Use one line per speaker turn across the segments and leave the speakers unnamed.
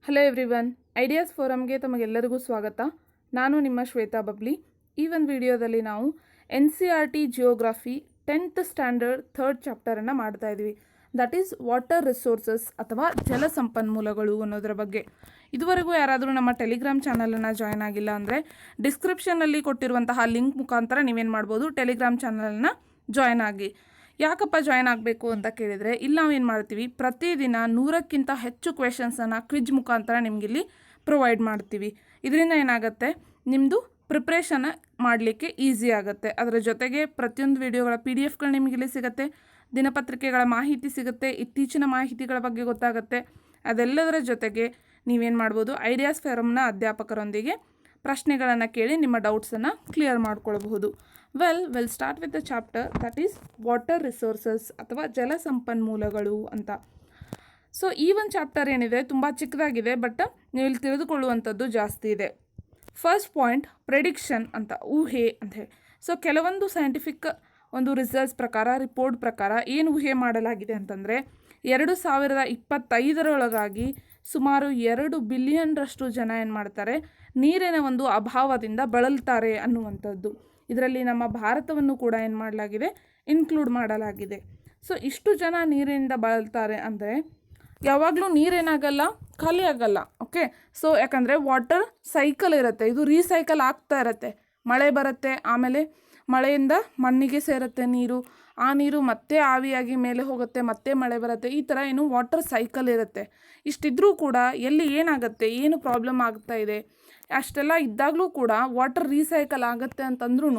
Hello everyone, ideas ಫೋರಮ್ಗೆ ತಮಗೆಲ್ಲರಿಗೂ ಸ್ವಾಗತ. ನಾನು ನಿಮ್ಮ ಶ್ವೇತಾ ಬಬ್ಲಿ. ಈ ಒಂದು ವಿಡಿಯೋದಲ್ಲಿ ನಾವು NCERT geography 10th standard 3rd ಚಾಪ್ಟರನ್ನು ಮಾಡ್ತಾ ಇದ್ವಿ. ದಟ್ ಈಸ್ ವಾಟರ್ ರಿಸೋರ್ಸಸ್ ಅಥವಾ ಜಲ ಸಂಪನ್ಮೂಲಗಳು ಅನ್ನೋದರ ಬಗ್ಗೆ. ಇದುವರೆಗೂ ಯಾರಾದರೂ ನಮ್ಮ ಟೆಲಿಗ್ರಾಮ್ ಚಾನಲನ್ನು ಜಾಯ್ನ್ ಆಗಿಲ್ಲ ಅಂದರೆ ಡಿಸ್ಕ್ರಿಪ್ಷನಲ್ಲಿ ಕೊಟ್ಟಿರುವಂತಹ ಲಿಂಕ್ ಮುಖಾಂತರ ನೀವೇನು ಮಾಡ್ಬೋದು, ಟೆಲಿಗ್ರಾಮ್ ಚಾನಲನ್ನು ಜಾಯ್ನ್ ಆಗಿ. ಯಾಕಪ್ಪ ಜಾಯ್ನ್ ಆಗಬೇಕು ಅಂತ ಕೇಳಿದರೆ, ಇಲ್ಲಿ ನಾವೇನು ಮಾಡ್ತೀವಿ, ಪ್ರತಿದಿನ 100ಕ್ಕಿಂತ ಹೆಚ್ಚು ಕ್ವೆಶನ್ಸನ್ನು ಕ್ವಿಜ್ ಮುಖಾಂತರ ನಿಮಗಿಲ್ಲಿ ಪ್ರೊವೈಡ್ ಮಾಡ್ತೀವಿ. ಇದರಿಂದ ಏನಾಗುತ್ತೆ, ನಿಮ್ಮದು ಪ್ರಿಪ್ರೇಷನ್ ಮಾಡಲಿಕ್ಕೆ ಈಸಿ ಆಗುತ್ತೆ. ಅದರ ಜೊತೆಗೆ ಪ್ರತಿಯೊಂದು ವಿಡಿಯೋಗಳ PDF ನಿಮಗಿಲ್ಲಿ ಸಿಗುತ್ತೆ, ದಿನಪತ್ರಿಕೆಗಳ ಮಾಹಿತಿ ಸಿಗುತ್ತೆ, ಇತ್ತೀಚಿನ ಮಾಹಿತಿಗಳ ಬಗ್ಗೆ ಗೊತ್ತಾಗುತ್ತೆ. ಅದೆಲ್ಲದರ ಜೊತೆಗೆ ನೀವೇನು ಮಾಡ್ಬೋದು, ಐಡಿಯಾಸ್ ಫೋರಮ್ನ ಅಧ್ಯಾಪಕರೊಂದಿಗೆ ಪ್ರಶ್ನೆಗಳನ್ನು ಕೇಳಿ ನಿಮ್ಮ ಡೌಟ್ಸನ್ನು ಕ್ಲಿಯರ್ ಮಾಡ್ಕೊಳ್ಬಹುದು. Will start with the chapter that is water resources ಅಥವಾ ಜಲ ಸಂಪನ್ಮೂಲಗಳು ಅಂತ. ಸೊ ಈ ಒಂದು ಚಾಪ್ಟರ್ ಏನಿದೆ ತುಂಬ ಚಿಕ್ಕದಾಗಿದೆ, ಬಟ್ ನೀವು ಇಲ್ಲಿ ತಿಳಿದುಕೊಳ್ಳುವಂಥದ್ದು ಜಾಸ್ತಿ ಇದೆ. ಫಸ್ಟ್ ಪಾಯಿಂಟ್ ಪ್ರೆಡಿಕ್ಷನ್ ಅಂತ, ಊಹೆ ಅಂತ ಹೇಳಿ. ಸೊ ಕೆಲವೊಂದು ಸೈಂಟಿಫಿಕ್ ಒಂದು ರಿಸಲ್ಟ್ಸ್ ಪ್ರಕಾರ, ರಿಪೋರ್ಟ್ ಪ್ರಕಾರ ಏನು ಊಹೆ ಮಾಡಲಾಗಿದೆ ಅಂತಂದರೆ 2025 ಸುಮಾರು 2 ಬಿಲಿಯನ್ರಷ್ಟು ಜನ ಏನು ಮಾಡ್ತಾರೆ, ನೀರಿನ ಒಂದು ಅಭಾವದಿಂದ ಬಳಲ್ತಾರೆ ಅನ್ನುವಂಥದ್ದು. ಇದರಲ್ಲಿ ನಮ್ಮ ಭಾರತವನ್ನು ಕೂಡ ಏನು ಮಾಡಲಾಗಿದೆ, ಇನ್ಕ್ಲೂಡ್ ಮಾಡಲಾಗಿದೆ. ಸೊ ಇಷ್ಟು ಜನ ನೀರಿನಿಂದ ಬಳಲ್ತಾರೆ ಅಂದರೆ ಯಾವಾಗಲೂ ನೀರೇನಾಗಲ್ಲ, ಖಾಲಿ ಆಗಲ್ಲ. ಓಕೆ, ಸೊ ಯಾಕಂದರೆ ವಾಟರ್ ಸೈಕಲ್ ಇರುತ್ತೆ, ಇದು ರೀಸೈಕಲ್ ಆಗ್ತಾ ಇರುತ್ತೆ. ಮಳೆ ಬರುತ್ತೆ, ಆಮೇಲೆ ಮಳೆಯಿಂದ ಮಣ್ಣಿಗೆ ಸೇರುತ್ತೆ ನೀರು, ಆ ನೀರು ಮತ್ತೆ ಆವಿಯಾಗಿ ಮೇಲೆ ಹೋಗುತ್ತೆ, ಮತ್ತೆ ಮಳೆ ಬರುತ್ತೆ. ಈ ಥರ ಏನು ವಾಟರ್ ಸೈಕಲ್ ಇರುತ್ತೆ. ಇಷ್ಟಿದ್ರೂ ಕೂಡ ಎಲ್ಲಿ ಏನಾಗುತ್ತೆ, ಏನು ಪ್ರಾಬ್ಲಮ್ ಆಗ್ತಾ ಇದೆ, ಅಷ್ಟೆಲ್ಲ ಇದ್ದಾಗಲೂ ಕೂಡ ವಾಟರ್ ರೀಸೈಕಲ್ ಆಗುತ್ತೆ ಅಂತಂದ್ರೂ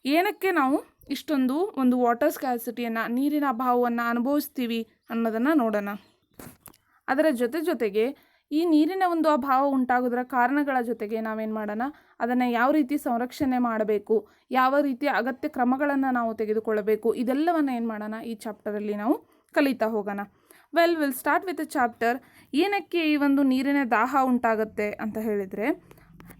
ಏನಕ್ಕೆ ನಾವು ಇಷ್ಟೊಂದು ಒಂದು ವಾಟರ್ ಸ್ಕ್ಯಾರ್ಸಿಟಿಯನ್ನು, ನೀರಿನ ಅಭಾವವನ್ನು ಅನುಭವಿಸ್ತೀವಿ ಅನ್ನೋದನ್ನು ನೋಡೋಣ. ಅದರ ಜೊತೆಗೆ ಈ ನೀರಿನ ಒಂದು ಅಭಾವ ಉಂಟಾಗೋದರ ಕಾರಣಗಳ ಜೊತೆಗೆ ನಾವೇನು ಮಾಡೋಣ, ಅದನ್ನು ಯಾವ ರೀತಿ ಸಂರಕ್ಷಣೆ ಮಾಡಬೇಕು, ಯಾವ ರೀತಿಯ ಅಗತ್ಯ ಕ್ರಮಗಳನ್ನು ನಾವು ತೆಗೆದುಕೊಳ್ಳಬೇಕು, ಇದೆಲ್ಲವನ್ನು ಏನು ಮಾಡೋಣ, ಈ ಚಾಪ್ಟರಲ್ಲಿ ನಾವು ಕಲಿತಾ ಹೋಗೋಣ. Will start with chapter. ಏನಕ್ಕೆ ಈ ಒಂದು ನೀರಿನ ದಾಹ ಉಂಟಾಗುತ್ತೆ ಅಂತ ಹೇಳಿದರೆ,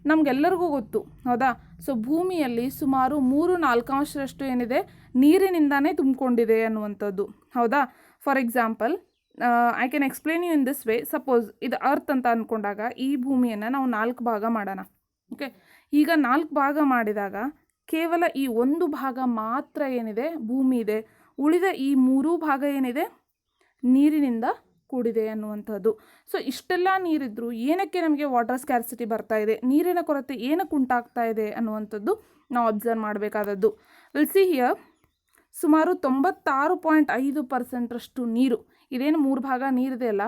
ನಮಗೆಲ್ಲರಿಗೂ ಗೊತ್ತು, ಹೌದಾ? ಸೊ ಭೂಮಿಯಲ್ಲಿ ಸುಮಾರು 3/4 ಏನಿದೆ ನೀರಿನಿಂದಾನೇ ತುಂಬಿಕೊಂಡಿದೆ ಅನ್ನುವಂಥದ್ದು, ಹೌದಾ? For example, I can explain you in this way. Suppose ಇದು ಅರ್ತ್ ಅಂತ ಅಂದ್ಕೊಂಡಾಗ ಈ ಭೂಮಿಯನ್ನು ನಾವು 4 ಭಾಗ ಮಾಡೋಣ. ಓಕೆ, ಈಗ 4 ಭಾಗ ಮಾಡಿದಾಗ ಕೇವಲ ಈ 1 ಭಾಗ ಮಾತ್ರ ಏನಿದೆ ಭೂಮಿ ಇದೆ, ಉಳಿದ ಈ 3 ಭಾಗ ಏನಿದೆ ನೀರಿನಿಂದ ಕೂಡಿದೆ ಅನ್ನುವಂಥದ್ದು. ಸೊ ಇಷ್ಟೆಲ್ಲ ನೀರಿದ್ರೂ ಏನಕ್ಕೆ ನಮಗೆ ವಾಟರ್ ಸ್ಕ್ಯಾರ್ಸಿಟಿ ಬರ್ತಾ ಇದೆ, ನೀರಿನ ಕೊರತೆ ಏನಕ್ಕೆ ಉಂಟಾಗ್ತಾ ಇದೆ ಅನ್ನುವಂಥದ್ದು ನಾವು ಅಬ್ಸರ್ವ್ ಮಾಡಬೇಕಾದದ್ದು. ವಿಲ್ ಸಿ ಹಿಯರ್, ಸುಮಾರು 96.5% ನೀರು, ಇದೇನು 3 ಭಾಗ ನೀರಿದೆ ಅಲ್ಲ,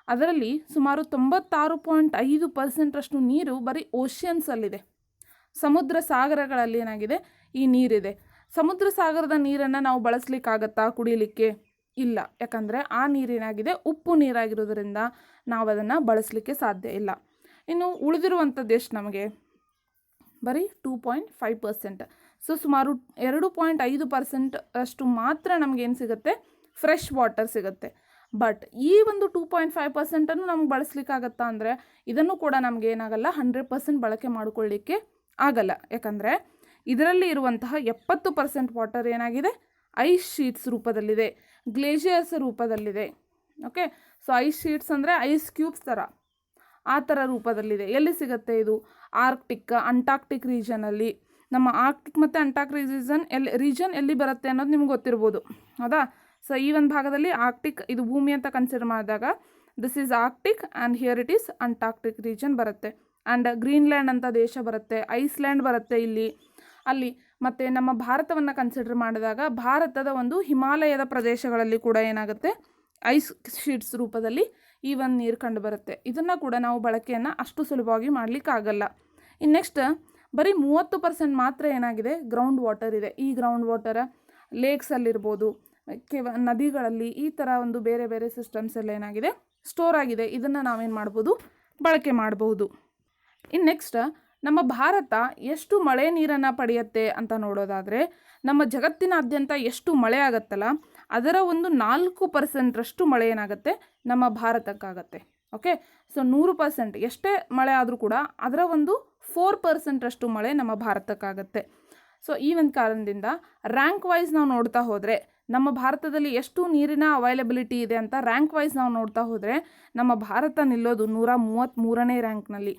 ಅದರಲ್ಲಿ ಸುಮಾರು 96.5% ನೀರು ಬರೀ ಓಷನ್ಸಲ್ಲಿದೆ, ಸಮುದ್ರ ಸಾಗರಗಳಲ್ಲಿ ಏನಾಗಿದೆ ಈ ನೀರಿದೆ. ಸಮುದ್ರ ಸಾಗರದ ನೀರನ್ನು ನಾವು ಬಳಸಲಿಕ್ಕಾಗತ್ತಾ ಕುಡಿಯಲಿಕ್ಕೆ? ಇಲ್ಲ, ಯಾಕಂದರೆ ಆ ನೀರೇನಾಗಿದೆ ಉಪ್ಪು ನೀರಾಗಿರೋದ್ರಿಂದ ನಾವು ಅದನ್ನು ಬಳಸಲಿಕ್ಕೆ ಸಾಧ್ಯ ಇಲ್ಲ. ಇನ್ನು ಉಳಿದಿರುವಂಥದ್ದು ಎಷ್ಟು ನಮಗೆ, ಬರೀ 2.5%. ಸೊ ಸುಮಾರು 2.5% ಅಷ್ಟು ಮಾತ್ರ ನಮಗೇನು ಸಿಗುತ್ತೆ, ಫ್ರೆಶ್ ವಾಟರ್ ಸಿಗುತ್ತೆ. ಬಟ್ ಈ ಒಂದು 2.5% ನಮ್ಗೆ ಬಳಸಲಿಕ್ಕಾಗತ್ತಾ ಅಂದರೆ ಇದನ್ನು ಕೂಡ ನಮಗೆ ಏನಾಗಲ್ಲ, 100% ಬಳಕೆ ಮಾಡಿಕೊಳ್ಳಿಕ್ಕೆ ಆಗಲ್ಲ. ಯಾಕಂದರೆ ಇದರಲ್ಲಿ ಇರುವಂತಹ 70% ವಾಟರ್ ಏನಾಗಿದೆ, ಐಸ್ ಶೀಟ್ಸ್ ರೂಪದಲ್ಲಿದೆ, ಗ್ಲೇಷಿಯರ್ಸ್ ರೂಪದಲ್ಲಿದೆ. ಓಕೆ, ಸೊ ಐಸ್ ಶೀಟ್ಸ್ ಅಂದರೆ ಐಸ್ ಕ್ಯೂಬ್ಸ್ ಥರ, ಆ ಥರ ರೂಪದಲ್ಲಿದೆ. ಎಲ್ಲಿ ಸಿಗುತ್ತೆ ಇದು? ಆರ್ಕ್ಟಿಕ್, ಅಂಟಾರ್ಕ್ಟಿಕ್ ರೀಜನಲ್ಲಿ. ನಮ್ಮ ಆರ್ಕ್ಟಿಕ್ ಮತ್ತು ಅಂಟಾರ್ಕ್ಟಿಕ್ ರೀಜನ್ ಎಲ್ಲಿ ಬರುತ್ತೆ ಅನ್ನೋದು ನಿಮ್ಗೆ ಗೊತ್ತಿರ್ಬೋದು, ಹೌದಾ? ಸೊ ಈ ಒಂದು ಭಾಗದಲ್ಲಿ ಆರ್ಕ್ಟಿಕ್, ಇದು ಭೂಮಿ ಅಂತ ಕನ್ಸಿಡರ್ ಮಾಡಿದಾಗ this is Arctic and here it is Antarctic region ಬರುತ್ತೆ. ಆ್ಯಂಡ್ ಗ್ರೀನ್ಲ್ಯಾಂಡ್ ಅಂತ ದೇಶ ಬರುತ್ತೆ, ಐಸ್ಲ್ಯಾಂಡ್ ಬರುತ್ತೆ ಇಲ್ಲಿ, ಅಲ್ಲಿ. ಮತ್ತು ನಮ್ಮ ಭಾರತವನ್ನು ಕನ್ಸಿಡರ್ ಮಾಡಿದಾಗ ಭಾರತದ ಒಂದು ಹಿಮಾಲಯದ ಪ್ರದೇಶಗಳಲ್ಲಿ ಕೂಡ ಏನಾಗುತ್ತೆ, ಐಸ್ ಶೀಟ್ಸ್ ರೂಪದಲ್ಲಿ ಈ ಒಂದು ನೀರು ಕಂಡು ಬರುತ್ತೆ. ಇದನ್ನು ಕೂಡ ನಾವು ಬಳಕೆಯನ್ನು ಅಷ್ಟು ಸುಲಭವಾಗಿ ಮಾಡಲಿಕ್ಕಾಗಲ್ಲ. ಇನ್ನು ನೆಕ್ಸ್ಟ್, ಬರೀ 30% ಮಾತ್ರ ಏನಾಗಿದೆ, ಗ್ರೌಂಡ್ ವಾಟರ್ ಇದೆ. ಈ ಗ್ರೌಂಡ್ ವಾಟರ್ ಲೇಕ್ಸಲ್ಲಿರ್ಬೋದು, ನದಿಗಳಲ್ಲಿ, ಈ ಥರ ಒಂದು ಬೇರೆ ಬೇರೆ ಸಿಸ್ಟಮ್ಸ್ ಎಲ್ಲ ಏನಾಗಿದೆ, ಸ್ಟೋರ್ ಆಗಿದೆ. ಇದನ್ನು ನಾವೇನು ಮಾಡ್ಬೋದು, ಬಳಕೆ ಮಾಡಬಹುದು. ಇನ್ನು ನೆಕ್ಸ್ಟ್, ನಮ್ಮ ಭಾರತ ಎಷ್ಟು ಮಳೆ ನೀರನ್ನು ಪಡೆಯುತ್ತೆ ಅಂತ ನೋಡೋದಾದರೆ, ನಮ್ಮ ಜಗತ್ತಿನಾದ್ಯಂತ ಎಷ್ಟು ಮಳೆ ಆಗುತ್ತಲ್ಲ ಅದರ ಒಂದು 4% ಮಳೆ ಏನಾಗುತ್ತೆ ನಮ್ಮ ಭಾರತಕ್ಕಾಗತ್ತೆ. ಓಕೆ, ಸೊ 100% ಎಷ್ಟೇ ಮಳೆ ಆದರೂ ಕೂಡ ಅದರ ಒಂದು 4% ಮಳೆ ನಮ್ಮ ಭಾರತಕ್ಕಾಗತ್ತೆ. ಸೊ ಈ ಒಂದು ಕಾರಣದಿಂದ ರ್ಯಾಂಕ್ ವೈಸ್ ನಾವು ನೋಡ್ತಾ ಹೋದರೆ ನಮ್ಮ ಭಾರತದಲ್ಲಿ ಎಷ್ಟು ನೀರಿನ ಅವೈಲಬಿಲಿಟಿ ಇದೆ ಅಂತ ರ್ಯಾಂಕ್ ವೈಸ್ ನಾವು ನೋಡ್ತಾ ಹೋದರೆ ನಮ್ಮ ಭಾರತ ನಿಲ್ಲೋದು 133ನೇ ರ್ಯಾಂಕ್ನಲ್ಲಿ.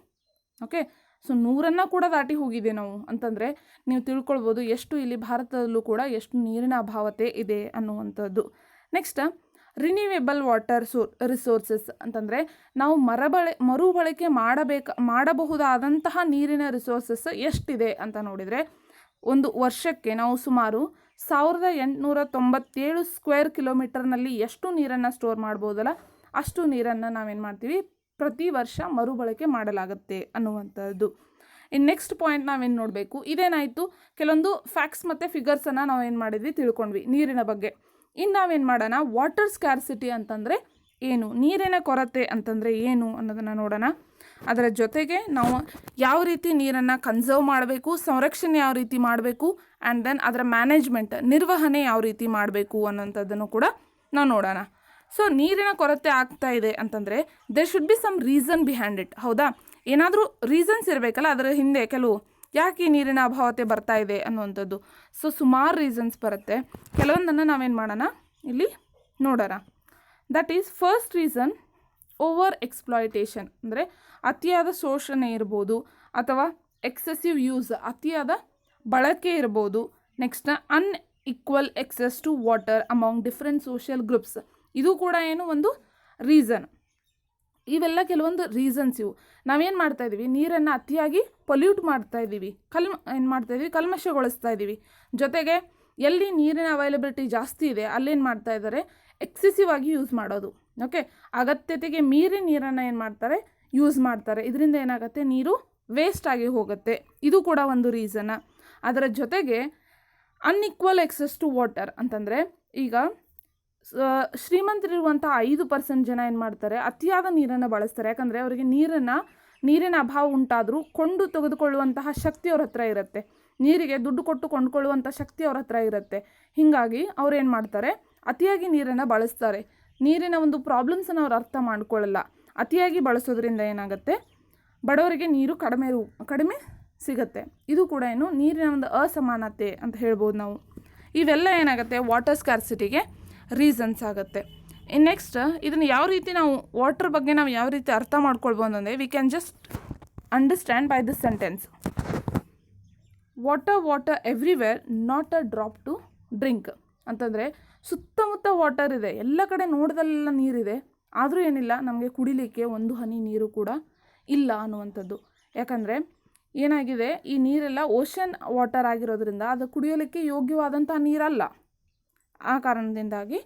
ಓಕೆ, ಸೊ 100 ಕೂಡ ದಾಟಿ ಹೋಗಿದೆ ನಾವು ಅಂತಂದರೆ ನೀವು ತಿಳ್ಕೊಳ್ಬೋದು ಎಷ್ಟು ಇಲ್ಲಿ ಭಾರತದಲ್ಲೂ ಕೂಡ ಎಷ್ಟು ನೀರಿನ ಅಭಾವತೆ ಇದೆ ಅನ್ನುವಂಥದ್ದು. ನೆಕ್ಸ್ಟ್ ರಿನ್ಯೂವೇಬಲ್ ವಾಟರ್ ರಿಸೋರ್ಸಸ್ ಅಂತಂದರೆ ನಾವು ಮರುಬಳಕೆ ಮಾಡಬಹುದಾದಂತಹ ನೀರಿನ ರಿಸೋರ್ಸಸ್ ಎಷ್ಟಿದೆ ಅಂತ ನೋಡಿದರೆ ಒಂದು ವರ್ಷಕ್ಕೆ ನಾವು ಸುಮಾರು 1897 ಸ್ಕ್ವೇರ್ ಕಿಲೋಮೀಟರ್ನಲ್ಲಿ ಎಷ್ಟು ನೀರನ್ನು ಸ್ಟೋರ್ ಮಾಡ್ಬೋದಲ್ಲ ಅಷ್ಟು ನೀರನ್ನು ನಾವೇನು ಮಾಡ್ತೀವಿ ಪ್ರತಿ ವರ್ಷ ಮರುಬಳಕೆ ಮಾಡಲಾಗುತ್ತೆ ಅನ್ನುವಂಥದ್ದು. ಇನ್ನು ನೆಕ್ಸ್ಟ್ ಪಾಯಿಂಟ್ ನಾವೇನು ನೋಡಬೇಕು, ಇದೇನಾಯಿತು ಕೆಲವೊಂದು ಫ್ಯಾಕ್ಟ್ಸ್ ಮತ್ತು ಫಿಗರ್ಸನ್ನು ನಾವೇನು ಮಾಡಿದ್ವಿ ತಿಳ್ಕೊಂಡ್ವಿ ನೀರಿನ ಬಗ್ಗೆ. ಇನ್ನು ನಾವೇನು ಮಾಡೋಣ, ವಾಟರ್ ಸ್ಕ್ಯಾರ್ಸಿಟಿ ಅಂತಂದರೆ ಏನು, ನೀರಿನ ಕೊರತೆ ಅಂತಂದರೆ ಏನು ಅನ್ನೋದನ್ನು ನೋಡೋಣ. ಅದರ ಜೊತೆಗೆ ನಾವು ಯಾವ ರೀತಿ ನೀರನ್ನು ಕನ್ಸರ್ವ್ ಮಾಡಬೇಕು, ಸಂರಕ್ಷಣೆ ಯಾವ ರೀತಿ ಮಾಡಬೇಕು, ಆ್ಯಂಡ್ ದೆನ್ ಅದರ ಮ್ಯಾನೇಜ್ಮೆಂಟ್ ನಿರ್ವಹಣೆ ಯಾವ ರೀತಿ ಮಾಡಬೇಕು ಅನ್ನೋಂಥದ್ದನ್ನು ಕೂಡ ನಾವು ನೋಡೋಣ. ಸೊ ನೀರಿನ ಕೊರತೆ ಆಗ್ತಾ ಇದೆ ಅಂತಂದರೆ there should be some reason behind it. ಹೌದಾ, ಏನಾದರೂ ರೀಸನ್ಸ್ ಇರಬೇಕಲ್ಲ ಅದರ ಹಿಂದೆ ಕೆಲವು ಯಾಕೆ ಈ ನೀರಿನ ಅಭಾವತೆ ಬರ್ತಾ ಇದೆ ಅನ್ನುವಂಥದ್ದು. ಸೊ ಸುಮಾರು ರೀಸನ್ಸ್ ಬರುತ್ತೆ, ಕೆಲವೊಂದನ್ನು ನಾವೇನು ಮಾಡೋಣ ಇಲ್ಲಿ ನೋಡೋಣ. That is first reason over exploitation, ಅಂದರೆ ಅತಿಯಾದ ಶೋಷಣೆ ಇರ್ಬೋದು, ಅಥವಾ ಎಕ್ಸೆಸಿವ್ ಯೂಸ್ ಅತಿಯಾದ ಬಳಕೆ ಇರ್ಬೋದು. Next unequal access to water among different social groups, ಇದು ಕೂಡ ಏನು ಒಂದು ರೀಸನ್. ಇವೆಲ್ಲ ಕೆಲವೊಂದು ರೀಸನ್ಸ್. ಇವು ನಾವೇನು ಮಾಡ್ತಾಯಿದ್ದೀವಿ, ನೀರನ್ನು ಅತಿಯಾಗಿ ಪೊಲ್ಯೂಟ್ ಮಾಡ್ತಾಯಿದ್ದೀವಿ, ಕಲ್ಮಶಗೊಳಿಸ್ತಾ ಇದ್ದೀವಿ. ಜೊತೆಗೆ ಎಲ್ಲಿ ನೀರಿನ ಅವೈಲಬಿಲಿಟಿ ಜಾಸ್ತಿ ಇದೆ ಅಲ್ಲೇನು ಮಾಡ್ತಾ ಇದ್ದಾರೆ, ಎಕ್ಸೆಸಿವ್ ಆಗಿ ಯೂಸ್ ಮಾಡೋದು. ಓಕೆ, ಅಗತ್ಯತೆಗೆ ಮೀರಿ ನೀರನ್ನು ಏನು ಮಾಡ್ತಾರೆ, ಯೂಸ್ ಮಾಡ್ತಾರೆ. ಇದರಿಂದ ಏನಾಗುತ್ತೆ, ನೀರು ವೇಸ್ಟ್ ಆಗಿ ಹೋಗುತ್ತೆ. ಇದು ಕೂಡ ಒಂದು ರೀಸನ್. ಅದರ ಜೊತೆಗೆ ಅನ್ಇಕ್ವಲ್ ಎಕ್ಸೆಸ್ ಟು ವಾಟರ್ ಅಂತಂದರೆ ಈಗ ಶ್ರೀಮಂತರಿರುವಂಥ 5% ಜನ ಏನು ಮಾಡ್ತಾರೆ, ಅತಿಯಾದ ನೀರನ್ನು ಬಳಸ್ತಾರೆ. ಯಾಕಂದರೆ ಅವರಿಗೆ ನೀರಿನ ಅಭಾವ ಉಂಟಾದರೂ ತೆಗೆದುಕೊಳ್ಳುವಂತಹ ಶಕ್ತಿ ಅವ್ರ ಹತ್ರ ಇರುತ್ತೆ, ನೀರಿಗೆ ದುಡ್ಡು ಕೊಟ್ಟು ಕೊಂಡ್ಕೊಳ್ಳುವಂಥ ಶಕ್ತಿ ಅವ್ರ ಹತ್ರ ಇರುತ್ತೆ. ಹೀಗಾಗಿ ಅವ್ರು ಏನು ಮಾಡ್ತಾರೆ, ಅತಿಯಾಗಿ ನೀರನ್ನು ಬಳಸ್ತಾರೆ. ನೀರಿನ ಒಂದು ಪ್ರಾಬ್ಲಮ್ಸನ್ನು ಅವ್ರು ಅರ್ಥ ಮಾಡ್ಕೊಳ್ಳಲ್ಲ. ಅತಿಯಾಗಿ ಬಳಸೋದ್ರಿಂದ ಏನಾಗುತ್ತೆ, ಬಡವರಿಗೆ ನೀರು ಕಡಿಮೆ ಸಿಗುತ್ತೆ. ಇದು ಕೂಡ ಏನು ನೀರಿನ ಒಂದು ಅಸಮಾನತೆ ಅಂತ ಹೇಳ್ಬೋದು ನಾವು. ಇವೆಲ್ಲ ಏನಾಗುತ್ತೆ ವಾಟರ್ ಸ್ಕ್ಯಾರ್ಸಿಟಿಗೆ ರೀಸನ್ಸ್ ಆಗುತ್ತೆ. ಇನ್ನು ನೆಕ್ಸ್ಟ್ ಇದನ್ನು ಯಾವ ರೀತಿ ನಾವು ವಾಟರ್ ಬಗ್ಗೆ ನಾವು ಯಾವ ರೀತಿ ಅರ್ಥ ಮಾಡ್ಕೊಳ್ಬೋದು ಅಂದರೆ we can just understand by this sentence. Water everywhere, not a drop to drink ಅಂತಂದರೆ ಸುತ್ತಮುತ್ತ ವಾಟರ್ ಇದೆ, ಎಲ್ಲ ಕಡೆ ನೋಡ್ದಲ್ಲೆಲ್ಲ ನೀರಿದೆ, ಆದರೂ ಏನಿಲ್ಲ ನಮಗೆ ಕುಡಿಲಿಕ್ಕೆ ಒಂದು ಹನಿ ನೀರು ಕೂಡ ಇಲ್ಲ ಅನ್ನುವಂಥದ್ದು. ಯಾಕಂದರೆ ಏನಾಗಿದೆ, ಈ ನೀರೆಲ್ಲ ಓಷನ್ ವಾಟರ್ ಆಗಿರೋದ್ರಿಂದ ಅದು ಕುಡಿಯೋಲಿಕ್ಕೆ ಯೋಗ್ಯವಾದಂಥ ನೀರಲ್ಲ. ಆ ಕಾರಣದಿಂದಾಗಿ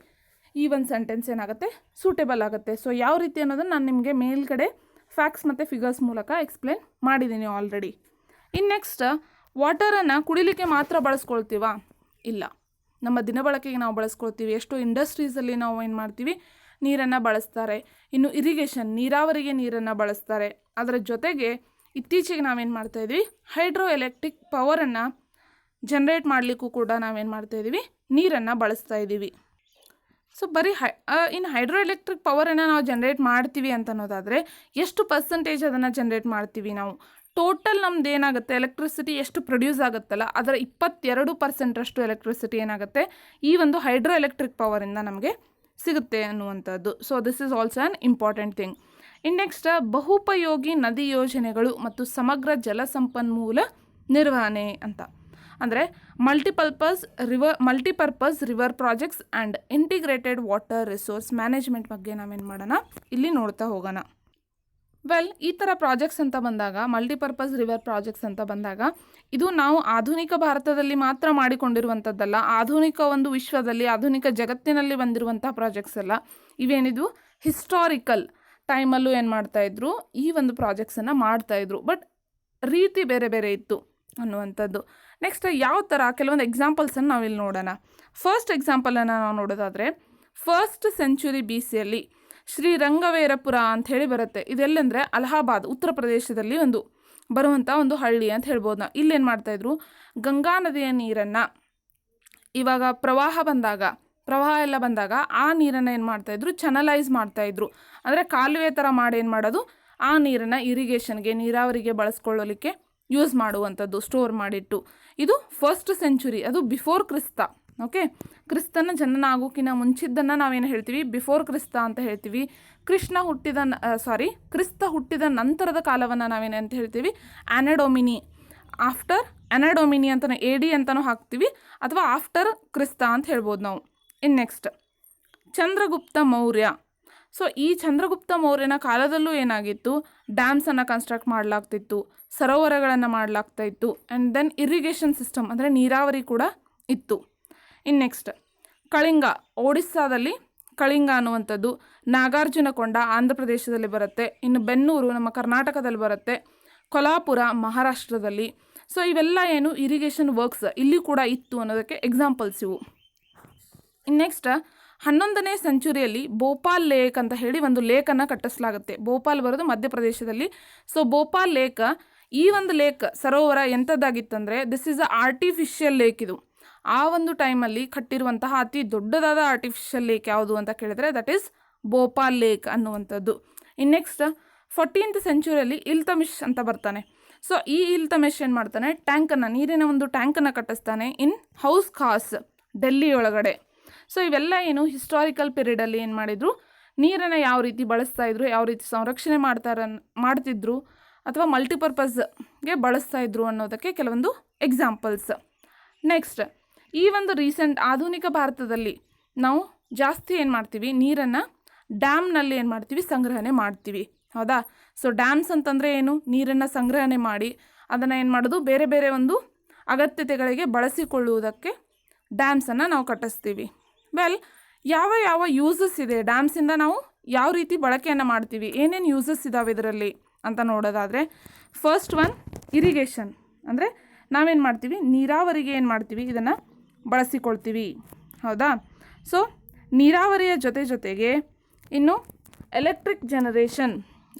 ಈ ಒಂದು ಸೆಂಟೆನ್ಸ್ ಏನಾಗುತ್ತೆ, ಸೂಟೇಬಲ್ ಆಗುತ್ತೆ. ಸೊ ಯಾವ ರೀತಿ ಅನ್ನೋದನ್ನು ನಾನು ನಿಮಗೆ ಮೇಲ್ಗಡೆ ಫ್ಯಾಕ್ಟ್ಸ್ ಮತ್ತು ಫಿಗರ್ಸ್ ಮೂಲಕ ಎಕ್ಸ್ಪ್ಲೇನ್ ಮಾಡಿದ್ದೀನಿ ಆಲ್ರೆಡಿ. ಇನ್ನು ನೆಕ್ಸ್ಟ್ ವಾಟರನ್ನು ಕುಡಿಲಿಕ್ಕೆ ಮಾತ್ರ ಬಳಸ್ಕೊಳ್ತೀವಾ? ಇಲ್ಲ, ನಮ್ಮ ದಿನಬಳಕೆಗೆ ನಾವು ಬಳಸ್ಕೊಳ್ತೀವಿ. ಎಷ್ಟೋ ಇಂಡಸ್ಟ್ರೀಸಲ್ಲಿ ನಾವು ಏನು ಮಾಡ್ತೀವಿ, ನೀರನ್ನು ಬಳಸ್ತಾರೆ. ಇನ್ನು ಇರಿಗೇಷನ್, ನೀರಾವರಿಗೆ ನೀರನ್ನು ಬಳಸ್ತಾರೆ. ಅದರ ಜೊತೆಗೆ ಇತ್ತೀಚೆಗೆ ನಾವೇನು ಮಾಡ್ತಾಯಿದ್ವಿ, ಹೈಡ್ರೋ ಎಲೆಕ್ಟ್ರಿಕ್ ಪವರನ್ನು ಜನ್ರೇಟ್ ಮಾಡಲಿಕ್ಕೂ ಕೂಡ ನಾವೇನು ಮಾಡ್ತಾಯಿದ್ದೀವಿ, ನೀರನ್ನು ಬಳಸ್ತಾ ಇದ್ದೀವಿ. ಸೊ ಬರೀ ಇನ್ನು ಹೈಡ್ರೋ ಎಲೆಕ್ಟ್ರಿಕ್ ಪವರನ್ನು ನಾವು ಜನ್ರೇಟ್ ಮಾಡ್ತೀವಿ ಅಂತ ಅನ್ನೋದಾದರೆ ಎಷ್ಟು ಪರ್ಸೆಂಟೇಜ್ ಅದನ್ನು ಜನ್ರೇಟ್ ಮಾಡ್ತೀವಿ ನಾವು? ಟೋಟಲ್ ನಮ್ದು ಏನಾಗುತ್ತೆ, ಎಲೆಕ್ಟ್ರಿಸಿಟಿ ಎಷ್ಟು ಪ್ರೊಡ್ಯೂಸ್ ಆಗುತ್ತಲ್ಲ ಅದರ 22% ಎಲೆಕ್ಟ್ರಿಸಿಟಿ ಏನಾಗುತ್ತೆ ಈ ಒಂದು ಹೈಡ್ರೋ ಎಲೆಕ್ಟ್ರಿಕ್ ಪವರಿಂದ ನಮಗೆ ಸಿಗುತ್ತೆ ಅನ್ನುವಂಥದ್ದು. So this is also on important thing. ಇನ್ನು ನೆಕ್ಸ್ಟ್ ಬಹುಪಯೋಗಿ ನದಿ ಯೋಜನೆಗಳು ಮತ್ತು ಸಮಗ್ರ ಜಲಸಂಪನ್ಮೂಲ ನಿರ್ವಹಣೆ ಅಂತ ಅಂದರೆ multipurpose river projects and integrated water resource management ಬಗ್ಗೆ ನಾವೇನು ಮಾಡೋಣ ಇಲ್ಲಿ ನೋಡ್ತಾ ಹೋಗೋಣ. ಈ ಥರ ಪ್ರಾಜೆಕ್ಟ್ಸ್ ಅಂತ ಬಂದಾಗ, ಮಲ್ಟಿಪರ್ಪಸ್ ರಿವರ್ ಪ್ರಾಜೆಕ್ಟ್ಸ್ ಅಂತ ಬಂದಾಗ ಇದು ನಾವು ಆಧುನಿಕ ಭಾರತದಲ್ಲಿ ಮಾತ್ರ ಮಾಡಿಕೊಂಡಿರುವಂಥದ್ದಲ್ಲ, ಆಧುನಿಕ ಒಂದು ವಿಶ್ವದಲ್ಲಿ, ಆಧುನಿಕ ಜಗತ್ತಿನಲ್ಲಿ ಬಂದಿರುವಂಥ ಪ್ರಾಜೆಕ್ಟ್ಸ್ ಅಲ್ಲ. ಇವೇನಿದು ಹಿಸ್ಟಾರಿಕಲ್ ಟೈಮಲ್ಲೂ ಏನು ಮಾಡ್ತಾಯಿದ್ರು, ಈ ಒಂದು ಪ್ರಾಜೆಕ್ಟ್ಸನ್ನು ಮಾಡ್ತಾಯಿದ್ರು. ಬಟ್ ರೀತಿ ಬೇರೆ ಬೇರೆ ಇತ್ತು ಅನ್ನುವಂಥದ್ದು. ನೆಕ್ಸ್ಟ್ ಯಾವ ಥರ ಕೆಲವೊಂದು ಎಕ್ಸಾಂಪಲ್ಸನ್ನು ನಾವಿಲ್ಲಿ ನೋಡೋಣ. ಫಸ್ಟ್ ಎಕ್ಸಾಂಪಲನ್ನು ನಾವು ನೋಡೋದಾದರೆ 1st ಸೆಂಚುರಿ BCಯಲ್ಲಿ ಶ್ರೀರಂಗವೇರಪುರ ಅಂಥೇಳಿ ಬರುತ್ತೆ. ಇದೆಲ್ಲಂದರೆ ಅಲಹಾಬಾದ್, ಉತ್ತರ ಪ್ರದೇಶದಲ್ಲಿ ಬರುವಂಥ ಒಂದು ಹಳ್ಳಿ ಅಂತ ಹೇಳ್ಬೋದು ನಾವು. ಇಲ್ಲೇನು ಮಾಡ್ತಾಯಿದ್ರು, ಗಂಗಾ ನದಿಯ ನೀರನ್ನು ಇವಾಗ ಪ್ರವಾಹ ಎಲ್ಲ ಬಂದಾಗ ಆ ನೀರನ್ನು ಏನು ಮಾಡ್ತಾಯಿದ್ರು, ಚಾನಲೈಸ್ ಮಾಡ್ತಾಯಿದ್ರು. ಅಂದರೆ ಕಾಲುವೆ ಥರ ಮಾಡಿ ಏನು ಮಾಡೋದು, ಆ ನೀರನ್ನು ಇರಿಗೇಷನ್ಗೆ, ನೀರಾವರಿಗೆ ಬಳಸ್ಕೊಳ್ಳಲಿಕ್ಕೆ ಯೂಸ್ ಮಾಡುವಂಥದ್ದು, ಸ್ಟೋರ್ ಮಾಡಿಟ್ಟು. ಇದು 1st ಸೆಂಚುರಿ, ಅದು ಬಿಫೋರ್ ಕ್ರಿಸ್ತ. ಓಕೆ, ಕ್ರಿಸ್ತನ ಜನನ ಆಗೋಕ್ಕಿಂತ ಮುಂಚಿದ್ದನ್ನು ನಾವೇನು ಹೇಳ್ತೀವಿ, ಬಿಫೋರ್ ಕ್ರಿಸ್ತ ಅಂತ ಹೇಳ್ತೀವಿ. ಕ್ರಿಸ್ತ ಹುಟ್ಟಿದ ನಂತರದ ಕಾಲವನ್ನು ನಾವೇನಂತ ಹೇಳ್ತೀವಿ, ಆ್ಯನಡೊಮಿನಿ. ಆಫ್ಟರ್ ಆ್ಯನಡೊಮಿನಿ ಅಂತಲೂ AD ಅಂತಲೂ ಹಾಕ್ತೀವಿ, ಅಥವಾ ಆಫ್ಟರ್ ಕ್ರಿಸ್ತ ಅಂತ ಹೇಳ್ಬೋದು ನಾವು. ಇನ್ನು ನೆಕ್ಸ್ಟ್ ಚಂದ್ರಗುಪ್ತ ಮೌರ್ಯ. ಸೊ ಈ ಚಂದ್ರಗುಪ್ತ ಮೌರ್ಯನ ಕಾಲದಲ್ಲೂ ಏನಾಗಿತ್ತು, ಡ್ಯಾಮ್ಸನ್ನು ಕನ್ಸ್ಟ್ರಕ್ಟ್ ಮಾಡಲಾಗ್ತಿತ್ತು, ಸರೋವರಗಳನ್ನು ಮಾಡಲಾಗ್ತಾ ಇತ್ತು, ಆ್ಯಂಡ್ ದೆನ್ ಇರಿಗೇಷನ್ ಸಿಸ್ಟಮ್ ಅಂದರೆ ನೀರಾವರಿ ಕೂಡ ಇತ್ತು. ಇನ್ನು ನೆಕ್ಸ್ಟ್ ಕಳಿಂಗ, ಒಡಿಸ್ಸಾದಲ್ಲಿ ಕಳಿಂಗ ಅನ್ನುವಂಥದ್ದು, ನಾಗಾರ್ಜುನಕೊಂಡ ಆಂಧ್ರ ಪ್ರದೇಶದಲ್ಲಿ ಬರುತ್ತೆ, ಇನ್ನು ಬೆನ್ನೂರು ನಮ್ಮ ಕರ್ನಾಟಕದಲ್ಲಿ ಬರುತ್ತೆ, ಕೊಲ್ಹಾಪುರ ಮಹಾರಾಷ್ಟ್ರದಲ್ಲಿ. ಸೊ ಇವೆಲ್ಲ ಏನು ಇರಿಗೇಷನ್ ವರ್ಕ್ಸ್ ಇಲ್ಲಿ ಕೂಡ ಇತ್ತು ಅನ್ನೋದಕ್ಕೆ ಎಕ್ಸಾಂಪಲ್ಸ್ ಇವು. ಇನ್ನು ನೆಕ್ಸ್ಟ್ 11ನೇ ಸೆಂಚುರಿಯಲ್ಲಿ ಭೋಪಾಲ್ ಲೇಕ್ ಅಂತ ಹೇಳಿ ಒಂದು ಲೇಕನ್ನು ಕಟ್ಟಿಸಲಾಗುತ್ತೆ. ಭೋಪಾಲ್ ಬರೋದು ಮಧ್ಯಪ್ರದೇಶದಲ್ಲಿ. ಸೊ ಭೋಪಾಲ್ ಲೇಕ್, ಈ ಒಂದು ಲೇಕ್ ಸರೋವರ ಎಂಥದ್ದಾಗಿತ್ತಂದರೆ this is a artificial lake. ಇದು ಆ ಒಂದು ಟೈಮಲ್ಲಿ ಕಟ್ಟಿರುವಂತಹ ಅತಿ ದೊಡ್ಡದಾದ ಆರ್ಟಿಫಿಷಿಯಲ್ ಲೇಕ್ ಯಾವುದು ಅಂತ ಕೇಳಿದರೆ ದಟ್ ಈಸ್ ಭೋಪಾಲ್ ಲೇಕ್ ಅನ್ನುವಂಥದ್ದು. ಇನ್ನು ನೆಕ್ಸ್ಟ್ 14th ಸೆಂಚುರಿಯಲ್ಲಿ ಇಲ್ತಮಿಷ್ ಅಂತ ಬರ್ತಾನೆ. ಸೊ ಈ ಇಲ್ತಮಿಷ್ ಏನು ಮಾಡ್ತಾನೆ, ಟ್ಯಾಂಕನ್ನು, ನೀರಿನ ಒಂದು ಟ್ಯಾಂಕನ್ನು ಕಟ್ಟಿಸ್ತಾನೆ ಇನ್ ಹೌಸ್ ಖಾಸ್, ಡೆಲ್ಲಿ ಒಳಗಡೆ. ಸೊ ಇವೆಲ್ಲ ಏನು ಹಿಸ್ಟಾರಿಕಲ್ ಪೀರಿಯಡಲ್ಲಿ ಏನು ಮಾಡಿದರು, ನೀರನ್ನು ಯಾವ ರೀತಿ ಬಳಸ್ತಾ ಇದ್ರು, ಯಾವ ರೀತಿ ಸಂರಕ್ಷಣೆ ಮಾಡ್ತಿದ್ರು ಅಥವಾ ಮಲ್ಟಿಪರ್ಪಸ್ಗೆ ಬಳಸ್ತಾ ಇದ್ರು ಅನ್ನೋದಕ್ಕೆ ಕೆಲವೊಂದು ಎಕ್ಸಾಂಪಲ್ಸ್. ನೆಕ್ಸ್ಟ್ ಈ ಒಂದು ರೀಸೆಂಟ್ ಆಧುನಿಕ ಭಾರತದಲ್ಲಿ ನಾವು ಜಾಸ್ತಿ ಏನು ಮಾಡ್ತೀವಿ, ನೀರನ್ನು ಡ್ಯಾಮ್ನಲ್ಲಿ ಏನು ಮಾಡ್ತೀವಿ, ಸಂಗ್ರಹಣೆ ಮಾಡ್ತೀವಿ. ಹೌದಾ? ಸೊ ಡ್ಯಾಮ್ಸ್ ಅಂತಂದರೆ ಏನು, ನೀರನ್ನು ಸಂಗ್ರಹಣೆ ಮಾಡಿ ಅದನ್ನು ಏನು ಮಾಡೋದು, ಬೇರೆ ಬೇರೆ ಒಂದು ಅಗತ್ಯತೆಗಳಿಗೆ ಬಳಸಿಕೊಳ್ಳುವುದಕ್ಕೆ ಡ್ಯಾಮ್ಸನ್ನು ನಾವು ಕಟ್ಟಿಸ್ತೀವಿ. ವೆಲ್, ಯಾವ ಯಾವ ಯೂಸಸ್ ಇದೆ ಡ್ಯಾಮ್ಸಿಂದ, ನಾವು ಯಾವ ರೀತಿ ಬಳಕೆಯನ್ನು ಮಾಡ್ತೀವಿ, ಏನೇನು ಯೂಸಸ್ ಇದ್ದಾವೆ ಇದರಲ್ಲಿ ಅಂತ ನೋಡೋದಾದರೆ, ಫಸ್ಟ್ ಒನ್ ಇರಿಗೇಷನ್. ಅಂದರೆ ನಾವೇನು ಮಾಡ್ತೀವಿ, ನೀರಾವರಿಗೆ ಏನು ಮಾಡ್ತೀವಿ, ಇದನ್ನು ಬಳಸಿಕೊಳ್ತೀವಿ. ಹೌದಾ? ಸೊ ನೀರಾವರಿಯ ಜೊತೆಗೆ ಇನ್ನು ಎಲೆಕ್ಟ್ರಿಕ್ ಜನರೇಷನ್,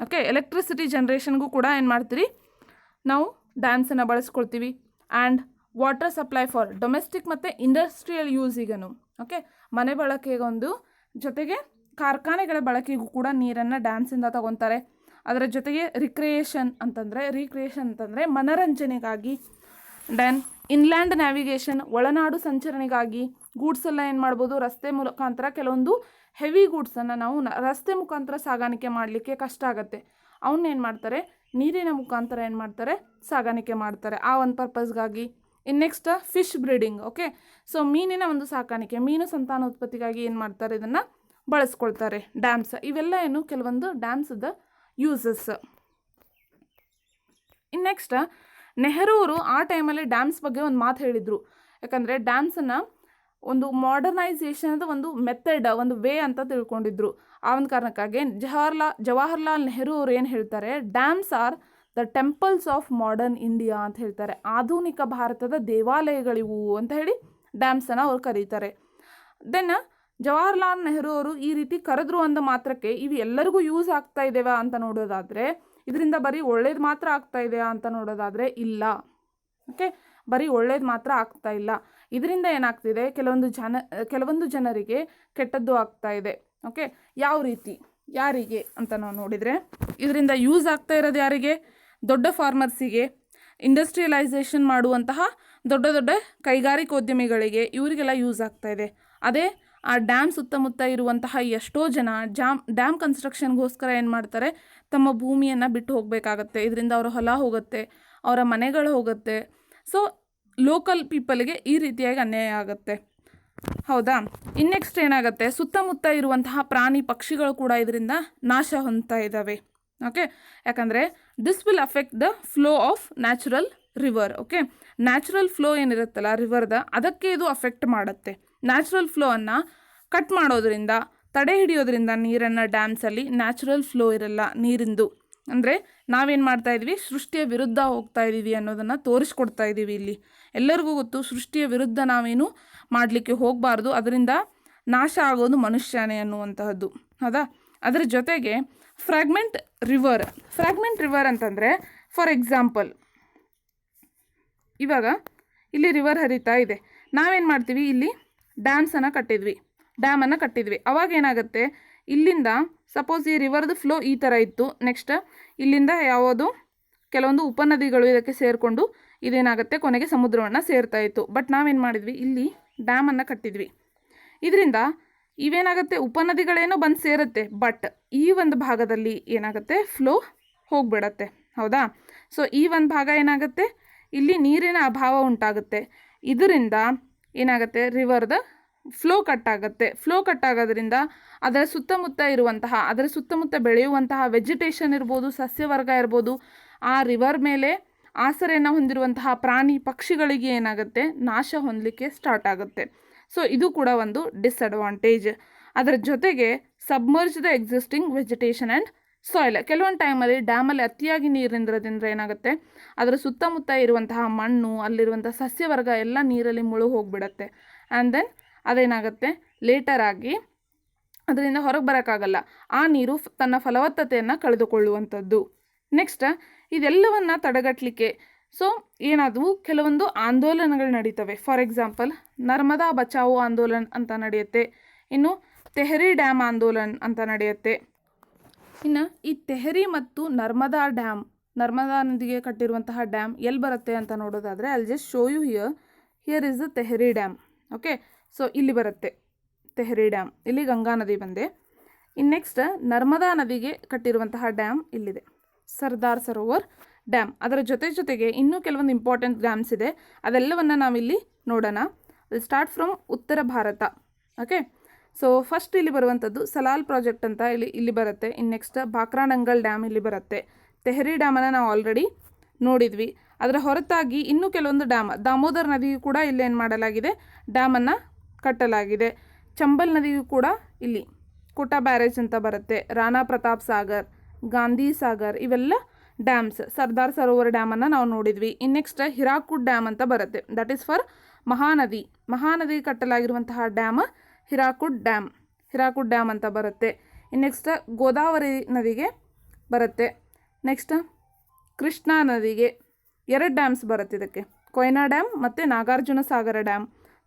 ಓಕೆ, ಎಲೆಕ್ಟ್ರಿಸಿಟಿ ಜನ್ರೇಷನ್ಗೂ ಕೂಡ ಏನು ಮಾಡ್ತೀವಿ, ನಾವು ಡ್ಯಾಮ್ಸನ್ನು ಬಳಸ್ಕೊಳ್ತೀವಿ. And water supply for domestic ಮತ್ತು ಇಂಡಸ್ಟ್ರಿಯಲ್ ಯೂಸಿಗನು, ಓಕೆ, ಮನೆ ಬಳಕೆಗೊಂದು, ಜೊತೆಗೆ ಕಾರ್ಖಾನೆಗಳ ಬಳಕೆಗೂ ಕೂಡ ನೀರನ್ನು ಡ್ಯಾಮ್ಸಿಂದ ತಗೊತಾರೆ. ಅದರ ಜೊತೆಗೆ ರಿಕ್ರಿಯೇಷನ್ ಅಂತಂದರೆ ಮನರಂಜನೆಗಾಗಿ, ದೆನ್ ಇನ್ಲ್ಯಾಂಡ್ ನ್ಯಾವಿಗೇಷನ್, ಒಳನಾಡು ಸಂಚರಣೆಗಾಗಿ, ಗೂಡ್ಸ್ ಎಲ್ಲ ಏನು ಮಾಡ್ಬೋದು, ರಸ್ತೆ ಮುಖಾಂತರ ಕೆಲವೊಂದು ಹೆವಿ ಗೂಡ್ಸನ್ನು ನಾವು ರಸ್ತೆ ಮುಖಾಂತರ ಸಾಗಾಣಿಕೆ ಮಾಡಲಿಕ್ಕೆ ಕಷ್ಟ ಆಗುತ್ತೆ, ಅವನ್ನೇನು ಮಾಡ್ತಾರೆ, ನೀರಿನ ಮುಖಾಂತರ ಏನು ಮಾಡ್ತಾರೆ, ಸಾಗಾಣಿಕೆ ಮಾಡ್ತಾರೆ, ಆ ಒಂದು ಪರ್ಪಸ್ಗಾಗಿ. ಇನ್ನು next fish breeding, okay, so ಮೀನಿನ ಒಂದು ಸಾಕಾಣಿಕೆ, ಮೀನು ಸಂತಾನೋತ್ಪತ್ತಿಗಾಗಿ ಏನು ಮಾಡ್ತಾರೆ, ಇದನ್ನು ಬಳಸ್ಕೊಳ್ತಾರೆ ಡ್ಯಾಮ್ಸ್. ಇವೆಲ್ಲ ಏನು ಕೆಲವೊಂದು ಡ್ಯಾಮ್ಸ್ದ ಯೂಸಸ್. ಇನ್ನು ನೆಕ್ಸ್ಟ್ ನೆಹರೂರು ಆ ಟೈಮಲ್ಲಿ ಡ್ಯಾಮ್ಸ್ ಬಗ್ಗೆ ಒಂದು ಮಾತು ಹೇಳಿದರು. ಯಾಕಂದರೆ ಡ್ಯಾಮ್ಸನ್ನು ಒಂದು ಮಾಡರ್ನೈಸೇಷನ್ದ ಒಂದು ಮೆಥಡ್, ಒಂದು ವೇ ಅಂತ ತಿಳ್ಕೊಂಡಿದ್ರು. ಆ ಒಂದು ಕಾರಣಕ್ಕಾಗಿ ಜವಾಹರ್ಲಾಲ್ ನೆಹರು ಅವರು ಏನು ಹೇಳ್ತಾರೆ, dams are the temples of modern India ಅಂತ ಹೇಳ್ತಾರೆ. ಆಧುನಿಕ ಭಾರತದ ದೇವಾಲಯಗಳಿವು ಅಂತ ಹೇಳಿ ಡ್ಯಾಮ್ಸನ್ನು ಅವ್ರು ಕರೀತಾರೆ. ದೆನ್ ಜವಾಹರ್ಲಾಲ್ ನೆಹರು ಅವರು ಈ ರೀತಿ ಕರೆದ್ರು ಅಂದ ಮಾತ್ರಕ್ಕೆ ಇವು ಎಲ್ಲರಿಗೂ ಯೂಸ್ ಆಗ್ತಾ ಇದ್ದೇವಾ ಅಂತ ನೋಡೋದಾದರೆ, ಇದರಿಂದ ಬರೀ ಒಳ್ಳೇದು ಮಾತ್ರ ಆಗ್ತಾ ಇದೆಯಾ ಅಂತ ನೋಡೋದಾದರೆ ಇಲ್ಲ. ಓಕೆ, ಬರೀ ಒಳ್ಳೇದು ಮಾತ್ರ ಆಗ್ತಾ ಇಲ್ಲ, ಇದರಿಂದ ಏನಾಗ್ತಿದೆ, ಕೆಲವೊಂದು ಜನರಿಗೆ ಕೆಟ್ಟದ್ದು ಆಗ್ತಾ ಇದೆ. ಓಕೆ, ಯಾವ ರೀತಿ, ಯಾರಿಗೆ ಅಂತ ನಾವು ನೋಡಿದರೆ, ಇದರಿಂದ ಯೂಸ್ ಆಗ್ತಾ ಇರೋದು ಯಾರಿಗೆ, ದೊಡ್ಡ ಫಾರ್ಮರ್ಸಿಗೆ, ಇಂಡಸ್ಟ್ರಿಯಲೈಸೇಷನ್ ಮಾಡುವಂತಹ ದೊಡ್ಡ ದೊಡ್ಡ ಕೈಗಾರಿಕೋದ್ಯಮಿಗಳಿಗೆ, ಇವರಿಗೆಲ್ಲ ಯೂಸ್ ಆಗ್ತಾ ಇದೆ. ಅದೇ ಆ ಡ್ಯಾಮ್ ಸುತ್ತಮುತ್ತ ಇರುವಂತಹ ಎಷ್ಟೋ ಜನ ಡ್ಯಾಮ್ ಕನ್ಸ್ಟ್ರಕ್ಷನ್ಗೋಸ್ಕರ ಏನು ಮಾಡ್ತಾರೆ, ತಮ್ಮ ಭೂಮಿಯನ್ನು ಬಿಟ್ಟು ಹೋಗಬೇಕಾಗತ್ತೆ, ಇದರಿಂದ ಅವರ ಹೊಲ ಹೋಗುತ್ತೆ, ಅವರ ಮನೆಗಳು ಹೋಗುತ್ತೆ. ಸೊ ಲೋಕಲ್ ಪೀಪಲ್ಗೆ ಈ ರೀತಿಯಾಗಿ ಅನ್ಯಾಯ ಆಗುತ್ತೆ. ಹೌದಾ? ಇನ್ನು ನೆಕ್ಸ್ಟ್ ಏನಾಗುತ್ತೆ, ಸುತ್ತಮುತ್ತ ಇರುವಂತಹ ಪ್ರಾಣಿ ಪಕ್ಷಿಗಳು ಕೂಡ ಇದರಿಂದ ನಾಶ ಹೊಂದ್ತಾ ಇದ್ದಾವೆ. ಓಕೆ, ಯಾಕಂದರೆ this will affect the flow of natural river. Okay, natural flow ಏನಿರುತ್ತಲ್ಲ ರಿವರ್ದ, ಅದಕ್ಕೆ ಇದು ಅಫೆಕ್ಟ್ ಮಾಡುತ್ತೆ. ನ್ಯಾಚುರಲ್ ಫ್ಲೋವನ್ನು ಕಟ್ ಮಾಡೋದ್ರಿಂದ, ತಡೆ ಹಿಡಿಯೋದ್ರಿಂದ ನೀರನ್ನು ಡ್ಯಾಮ್ಸಲ್ಲಿ ನ್ಯಾಚುರಲ್ ಫ್ಲೋ ಇರಲ್ಲ ನೀರಿಂದು. ಅಂದರೆ ನಾವೇನು ಮಾಡ್ತಾ ಇದ್ದೀವಿ, ಸೃಷ್ಟಿಯ ವಿರುದ್ಧ ಹೋಗ್ತಾ ಇದ್ದೀವಿ ಅನ್ನೋದನ್ನು ತೋರಿಸ್ಕೊಡ್ತಾ ಇದ್ದೀವಿ. ಇಲ್ಲಿ ಎಲ್ಲರಿಗೂ ಗೊತ್ತು, ಸೃಷ್ಟಿಯ ವಿರುದ್ಧ ನಾವೇನು ಮಾಡಲಿಕ್ಕೆ ಹೋಗಬಾರ್ದು, ಅದರಿಂದ ನಾಶ ಆಗೋದು ಮನುಷ್ಯನೇ ಅನ್ನುವಂತಹದ್ದು. ಹೌದಾ? ಅದರ ಜೊತೆಗೆ ಫ್ರಾಗ್ಮೆಂಟ್ ರಿವರ್ ಅಂತಂದರೆ, ಫಾರ್ ಎಕ್ಸಾಂಪಲ್ ಇವಾಗ ಇಲ್ಲಿ ರಿವರ್ ಹರಿತಾ ಇದೆ, ನಾವೇನು ಮಾಡ್ತೀವಿ, ಇಲ್ಲಿ ಡ್ಯಾಮನ್ನು ಕಟ್ಟಿದ್ವಿ. ಅವಾಗ ಏನಾಗುತ್ತೆ, ಇಲ್ಲಿಂದ ಸಪೋಸ್ ಈ ರಿವರ್ದು ಫ್ಲೋ ಈ ಥರ ಇತ್ತು, ನೆಕ್ಸ್ಟ್ ಇಲ್ಲಿಂದ ಕೆಲವೊಂದು ಉಪನದಿಗಳು ಇದಕ್ಕೆ ಸೇರಿಕೊಂಡು ಇದೇನಾಗುತ್ತೆ ಕೊನೆಗೆ ಸಮುದ್ರವನ್ನು ಸೇರ್ತಾ ಇತ್ತು. ಬಟ್ ನಾವೇನು ಮಾಡಿದ್ವಿ, ಇಲ್ಲಿ ಡ್ಯಾಮನ್ನು ಕಟ್ಟಿದ್ವಿ. ಇದರಿಂದ ಇವೇನಾಗುತ್ತೆ, ಉಪನದಿಗಳೇನೋ ಬಂದು ಸೇರುತ್ತೆ, ಬಟ್ ಈ ಒಂದು ಭಾಗದಲ್ಲಿ ಏನಾಗುತ್ತೆ, ಫ್ಲೋ ಹೋಗಿಬಿಡತ್ತೆ. ಹೌದಾ? ಸೊ ಈ ಒಂದು ಭಾಗ ಏನಾಗುತ್ತೆ, ಇಲ್ಲಿ ನೀರಿನ ಅಭಾವ ಉಂಟಾಗುತ್ತೆ. ಇದರಿಂದ ಏನಾಗುತ್ತೆ, ರಿವರ್ದ ಫ್ಲೋ ಕಟ್ಟಾಗುತ್ತೆ. ಫ್ಲೋ ಕಟ್ಟಾಗೋದ್ರಿಂದ ಅದರ ಸುತ್ತಮುತ್ತ ಬೆಳೆಯುವಂತಹ ವೆಜಿಟೇಷನ್ ಇರ್ಬೋದು, ಸಸ್ಯವರ್ಗ ಇರ್ಬೋದು, ಆ ರಿವರ್ ಮೇಲೆ ಆಸರೆಯನ್ನು ಹೊಂದಿರುವಂತಹ ಪ್ರಾಣಿ ಪಕ್ಷಿಗಳಿಗೆ ಏನಾಗುತ್ತೆ, ನಾಶ ಹೊಂದಲಿಕ್ಕೆ ಸ್ಟಾರ್ಟ್ ಆಗುತ್ತೆ. ಸೊ ಇದು ಕೂಡ ಒಂದು ಡಿಸ್ಅಡ್ವಾಂಟೇಜ್. ಅದರ ಜೊತೆಗೆ submerge the existing vegetation and soil. ಕೆಲವೊಂದು ಟೈಮಲ್ಲಿ ಡ್ಯಾಮಲ್ಲಿ ಅತಿಯಾಗಿ ನೀರು ನಿಂದ್ರೋದ್ರಿಂದ ಏನಾಗುತ್ತೆ, ಅದರ ಸುತ್ತಮುತ್ತ ಇರುವಂತಹ ಮಣ್ಣು, ಅಲ್ಲಿರುವಂಥ ಸಸ್ಯವರ್ಗ ಎಲ್ಲ ನೀರಲ್ಲಿ ಮುಳುಗಿ ಹೋಗಿಬಿಡತ್ತೆ. ಆ್ಯಂಡ್ ದೆನ್ ಅದೇನಾಗುತ್ತೆ, ಲೇಟರ್ ಆಗಿ ಅದರಿಂದ ಹೊರಗೆ ಬರೋಕ್ಕಾಗಲ್ಲ. ಆ ನೀರು ತನ್ನ ಫಲವತ್ತತೆಯನ್ನು ಕಳೆದುಕೊಳ್ಳುವಂಥದ್ದು. ನೆಕ್ಸ್ಟ್ ಇದೆಲ್ಲವನ್ನು ತಡೆಗಟ್ಟಲಿಕ್ಕೆ ಏನಾದವು, ಕೆಲವೊಂದು ಆಂದೋಲನಗಳು ನಡೀತವೆ. ಫಾರ್ ಎಕ್ಸಾಂಪಲ್ ನರ್ಮದಾ ಬಚಾವೋ ಆಂದೋಲನ್ ಅಂತ ನಡೆಯುತ್ತೆ. ಇನ್ನು ತೆಹರಿ ಡ್ಯಾಮ್ ಆಂದೋಲನ್ ಅಂತ ನಡೆಯುತ್ತೆ. ಇನ್ನು ಈ ತೆಹರಿ ಮತ್ತು ನರ್ಮದಾ ನದಿಗೆ ಕಟ್ಟಿರುವಂತಹ ಡ್ಯಾಮ್ ಎಲ್ಲಿ ಬರುತ್ತೆ ಅಂತ ನೋಡೋದಾದರೆ, I will just show you here is the Tehri dam. Okay, so ಇಲ್ಲಿ ಬರುತ್ತೆ ತೆಹರಿ ಡ್ಯಾಮ್, ಇಲ್ಲಿ ಗಂಗಾ ನದಿ ಬಂದೆ. ಇನ್ನು ನೆಕ್ಸ್ಟ್ ನರ್ಮದಾ ನದಿಗೆ ಕಟ್ಟಿರುವಂತಹ ಡ್ಯಾಮ್ ಇಲ್ಲಿದೆ, ಸರ್ದಾರ್ ಸರೋವರ್ ಡ್ಯಾಮ್. ಅದರ ಜೊತೆಗೆ ಇನ್ನೂ ಕೆಲವೊಂದು ಇಂಪಾರ್ಟೆಂಟ್ ಡ್ಯಾಮ್ಸ್ ಇದೆ, ಅದೆಲ್ಲವನ್ನು ನಾವಿಲ್ಲಿ ನೋಡೋಣ. ಸ್ಟಾರ್ಟ್ ಫ್ರಮ್ ಉತ್ತರ ಭಾರತ. ಓಕೆ, ಸೊ ಫಸ್ಟ್ ಇಲ್ಲಿ ಬರುವಂಥದ್ದು ಸಲಾಲ್ ಪ್ರಾಜೆಕ್ಟ್ ಅಂತ ಇಲ್ಲಿ ಬರುತ್ತೆ. ಇನ್ನು ನೆಕ್ಸ್ಟ್ ಬಾಕ್ರಾನಂಗಲ್ ಡ್ಯಾಮ್ ಇಲ್ಲಿ ಬರುತ್ತೆ. ತೆಹರಿ ಡ್ಯಾಮನ್ನು ನಾವು ಆಲ್ರೆಡಿ ನೋಡಿದ್ವಿ. ಅದರ ಹೊರತಾಗಿ ಇನ್ನೂ ಕೆಲವೊಂದು ಡ್ಯಾಮ್, ದಾಮೋದರ್ ನದಿಯು ಕೂಡ ಇಲ್ಲಿ ಏನು ಮಾಡಲಾಗಿದೆ, ಡ್ಯಾಮನ್ನು ಕಟ್ಟಲಾಗಿದೆ. ಚಂಬಲ್ ನದಿಯು ಕೂಡ ಇಲ್ಲಿ ಕೋಟಾ ಬ್ಯಾರೇಜ್ ಅಂತ ಬರುತ್ತೆ. ರಾಣಾ ಪ್ರತಾಪ್ ಸಾಗರ್, ಗಾಂಧಿ ಸಾಗರ್ ಇವೆಲ್ಲ ಡ್ಯಾಮ್ಸ್. ಸರ್ದಾರ್ ಸರೋವರ್ ಡ್ಯಾಮನ್ನು ನಾವು ನೋಡಿದ್ವಿ. ಇನ್ನು ನೆಕ್ಸ್ಟ್ ಹಿರಾಕುಡ್ ಡ್ಯಾಮ್ ಅಂತ ಬರುತ್ತೆ, ದಟ್ ಈಸ್ ಫಾರ್ ಮಹಾನದಿ ಕಟ್ಟಲಾಗಿರುವಂತಹ ಡ್ಯಾಮ್ ಹಿರಾಕುಡ್ ಡ್ಯಾಮ್ ಅಂತ ಬರುತ್ತೆ. ಇನ್ನು ನೆಕ್ಸ್ಟ್ ಗೋದಾವರಿ ನದಿಗೆ ಬರುತ್ತೆ. ನೆಕ್ಸ್ಟ್ ಕೃಷ್ಣಾ ನದಿಗೆ 2 ಡ್ಯಾಮ್ಸ್ ಬರುತ್ತೆ ಇದಕ್ಕೆ, ಕೊಯ್ನಾ ಡ್ಯಾಮ್ ಮತ್ತು ನಾಗಾರ್ಜುನ ಸಾಗರ ಡ್ಯಾಮ್.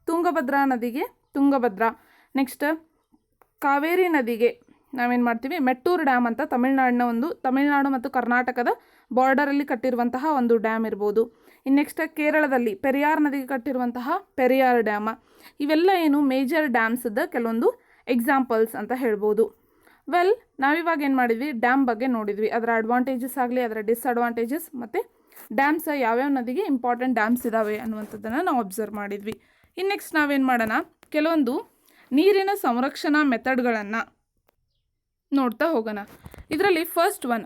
ತುಂಗಭದ್ರಾ ನದಿಗೆ ತುಂಗಭದ್ರಾ. ನೆಕ್ಸ್ಟ್ ಕಾವೇರಿ ನದಿಗೆ ನಾವೇನು ಮಾಡ್ತೀವಿ, ಮೆಟ್ಟೂರು ಡ್ಯಾಮ್ ಅಂತ ತಮಿಳುನಾಡು ಮತ್ತು ಕರ್ನಾಟಕದ ಬಾರ್ಡರಲ್ಲಿ ಕಟ್ಟಿರುವಂತಹ ಒಂದು ಡ್ಯಾಮ್ ಇರ್ಬೋದು. ಇನ್ನು ನೆಕ್ಸ್ಟ್ ಕೇರಳದಲ್ಲಿ ಪೆರಿಯಾರ್ ನದಿಗೆ ಕಟ್ಟಿರುವಂತಹ ಪೆರಿಯಾರ್ ಡ್ಯಾಮ್. ಇವೆಲ್ಲ ಏನು ಮೇಜರ್ ಡ್ಯಾಮ್ಸ್ದ ಕೆಲವೊಂದು ಎಕ್ಸಾಂಪಲ್ಸ್ ಅಂತ ಹೇಳ್ಬೋದು. ನಾವಿವಾಗ ಏನು ಮಾಡಿದ್ವಿ, ಡ್ಯಾಮ್ ಬಗ್ಗೆ ನೋಡಿದ್ವಿ, ಅದರ ಅಡ್ವಾಂಟೇಜಸ್ ಆಗಲಿ ಅದರ ಡಿಸ್ಅಡ್ವಾಂಟೇಜಸ್, ಮತ್ತು ಡ್ಯಾಮ್ಸ್ ಯಾವ್ಯಾವ ನದಿಗೆ ಇಂಪಾರ್ಟೆಂಟ್ ಡ್ಯಾಮ್ಸ್ ಇದ್ದಾವೆ ಅನ್ನುವಂಥದ್ದನ್ನು ನಾವು ಅಬ್ಸರ್ವ್ ಮಾಡಿದ್ವಿ. ಇನ್ನು ನೆಕ್ಸ್ಟ್ ನಾವೇನು ಮಾಡೋಣ, ಕೆಲವೊಂದು ನೀರಿನ ಸಂರಕ್ಷಣಾ ಮೆಥಡ್ಗಳನ್ನು ನೋಡ್ತಾ ಹೋಗೋಣ. ಇದರಲ್ಲಿ ಫಸ್ಟ್ ಒನ್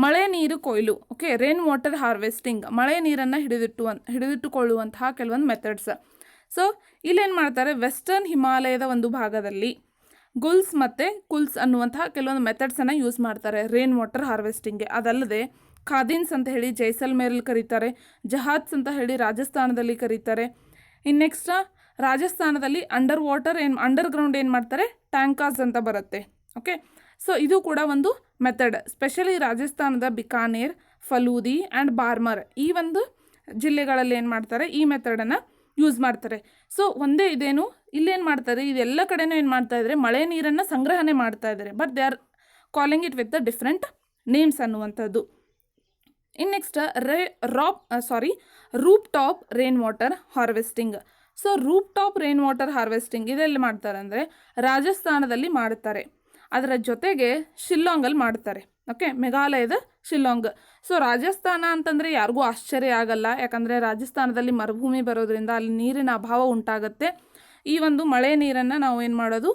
ಮಳೆ ನೀರು ಕೊಯ್ಲು. ಓಕೆ, ರೇನ್ ವಾಟರ್ ಹಾರ್ವೆಸ್ಟಿಂಗ್, ಮಳೆ ನೀರನ್ನು ಹಿಡಿದಿಟ್ಟುಕೊಳ್ಳುವಂತಹ ಕೆಲವೊಂದು ಮೆಥಡ್ಸ್. ಸೊ ಇಲ್ಲೇನು ಮಾಡ್ತಾರೆ, ವೆಸ್ಟರ್ನ್ ಹಿಮಾಲಯದ ಒಂದು ಭಾಗದಲ್ಲಿ ಗುಲ್ಸ್ ಮತ್ತು ಕುಲ್ಸ್ ಅನ್ನುವಂತಹ ಕೆಲವೊಂದು ಮೆಥಡ್ಸನ್ನು ಯೂಸ್ ಮಾಡ್ತಾರೆ ರೇನ್ ವಾಟರ್ ಹಾರ್ವೆಸ್ಟಿಂಗ್ಗೆ. ಅದಲ್ಲದೆ ಖಾದಿನ್ಸ್ ಅಂತ ಹೇಳಿ ಜೈಸಲ್ಮೇರಲ್ಲಿ ಕರೀತಾರೆ, ಜಹಾದ್ಸ್ ಅಂತ ಹೇಳಿ ರಾಜಸ್ಥಾನದಲ್ಲಿ ಕರೀತಾರೆ. ಇನ್ನು ನೆಕ್ಸ್ಟ್ ರಾಜಸ್ಥಾನದಲ್ಲಿ ಅಂಡರ್ಗ್ರೌಂಡ್ ಏನು ಮಾಡ್ತಾರೆ, ಟ್ಯಾಂಕಾಸ್ ಅಂತ ಬರುತ್ತೆ. ಓಕೆ, ಸೊ ಇದು ಕೂಡ ಒಂದು ಮೆಥಡ್. ಸ್ಪೆಷಲಿ ರಾಜಸ್ಥಾನದ ಬಿಕಾನೇರ್, ಫಲೂದಿ ಆ್ಯಂಡ್ ಬಾರ್ಮರ್ ಈ ಒಂದು ಜಿಲ್ಲೆಗಳಲ್ಲಿ ಏನು ಮಾಡ್ತಾರೆ, ಈ ಮೆಥಡನ್ನು ಯೂಸ್ ಮಾಡ್ತಾರೆ. ಸೊ ಒಂದೇ ಇದೇನು, ಇಲ್ಲೇನು ಮಾಡ್ತಾರೆ, ಇದೆಲ್ಲ ಕಡೆನೂ ಏನು ಮಾಡ್ತಾ ಇದ್ದಾರೆ, ಮಳೆ ನೀರನ್ನು ಸಂಗ್ರಹಣೆ ಮಾಡ್ತಾ ಇದ್ದಾರೆ, but they are calling it with the different names ಅನ್ನುವಂಥದ್ದು. ಇನ್ನು next roof top rain water harvesting. So roof top rain water harvesting ಇದೆಲ್ಲಿ ಮಾಡ್ತಾರೆ ಅಂದರೆ ರಾಜಸ್ಥಾನದಲ್ಲಿ ಮಾಡ್ತಾರೆ, ಅದರ ಜೊತೆಗೆ ಶಿಲ್ಲಾಂಗಲ್ಲಿ ಮಾಡ್ತಾರೆ. ಓಕೆ, ಮೇಘಾಲಯದ ಶಿಲ್ಲಾಂಗ್. ಸೊ ರಾಜಸ್ಥಾನ ಅಂತಂದರೆ ಯಾರಿಗೂ ಆಶ್ಚರ್ಯ ಆಗಲ್ಲ, ಯಾಕಂದರೆ ರಾಜಸ್ಥಾನದಲ್ಲಿ ಮರುಭೂಮಿ ಬರೋದ್ರಿಂದ ಅಲ್ಲಿ ನೀರಿನ ಅಭಾವ ಉಂಟಾಗುತ್ತೆ. ಈ ಒಂದು ಮಳೆ ನೀರನ್ನು ನಾವು ಏನು ಮಾಡೋದು,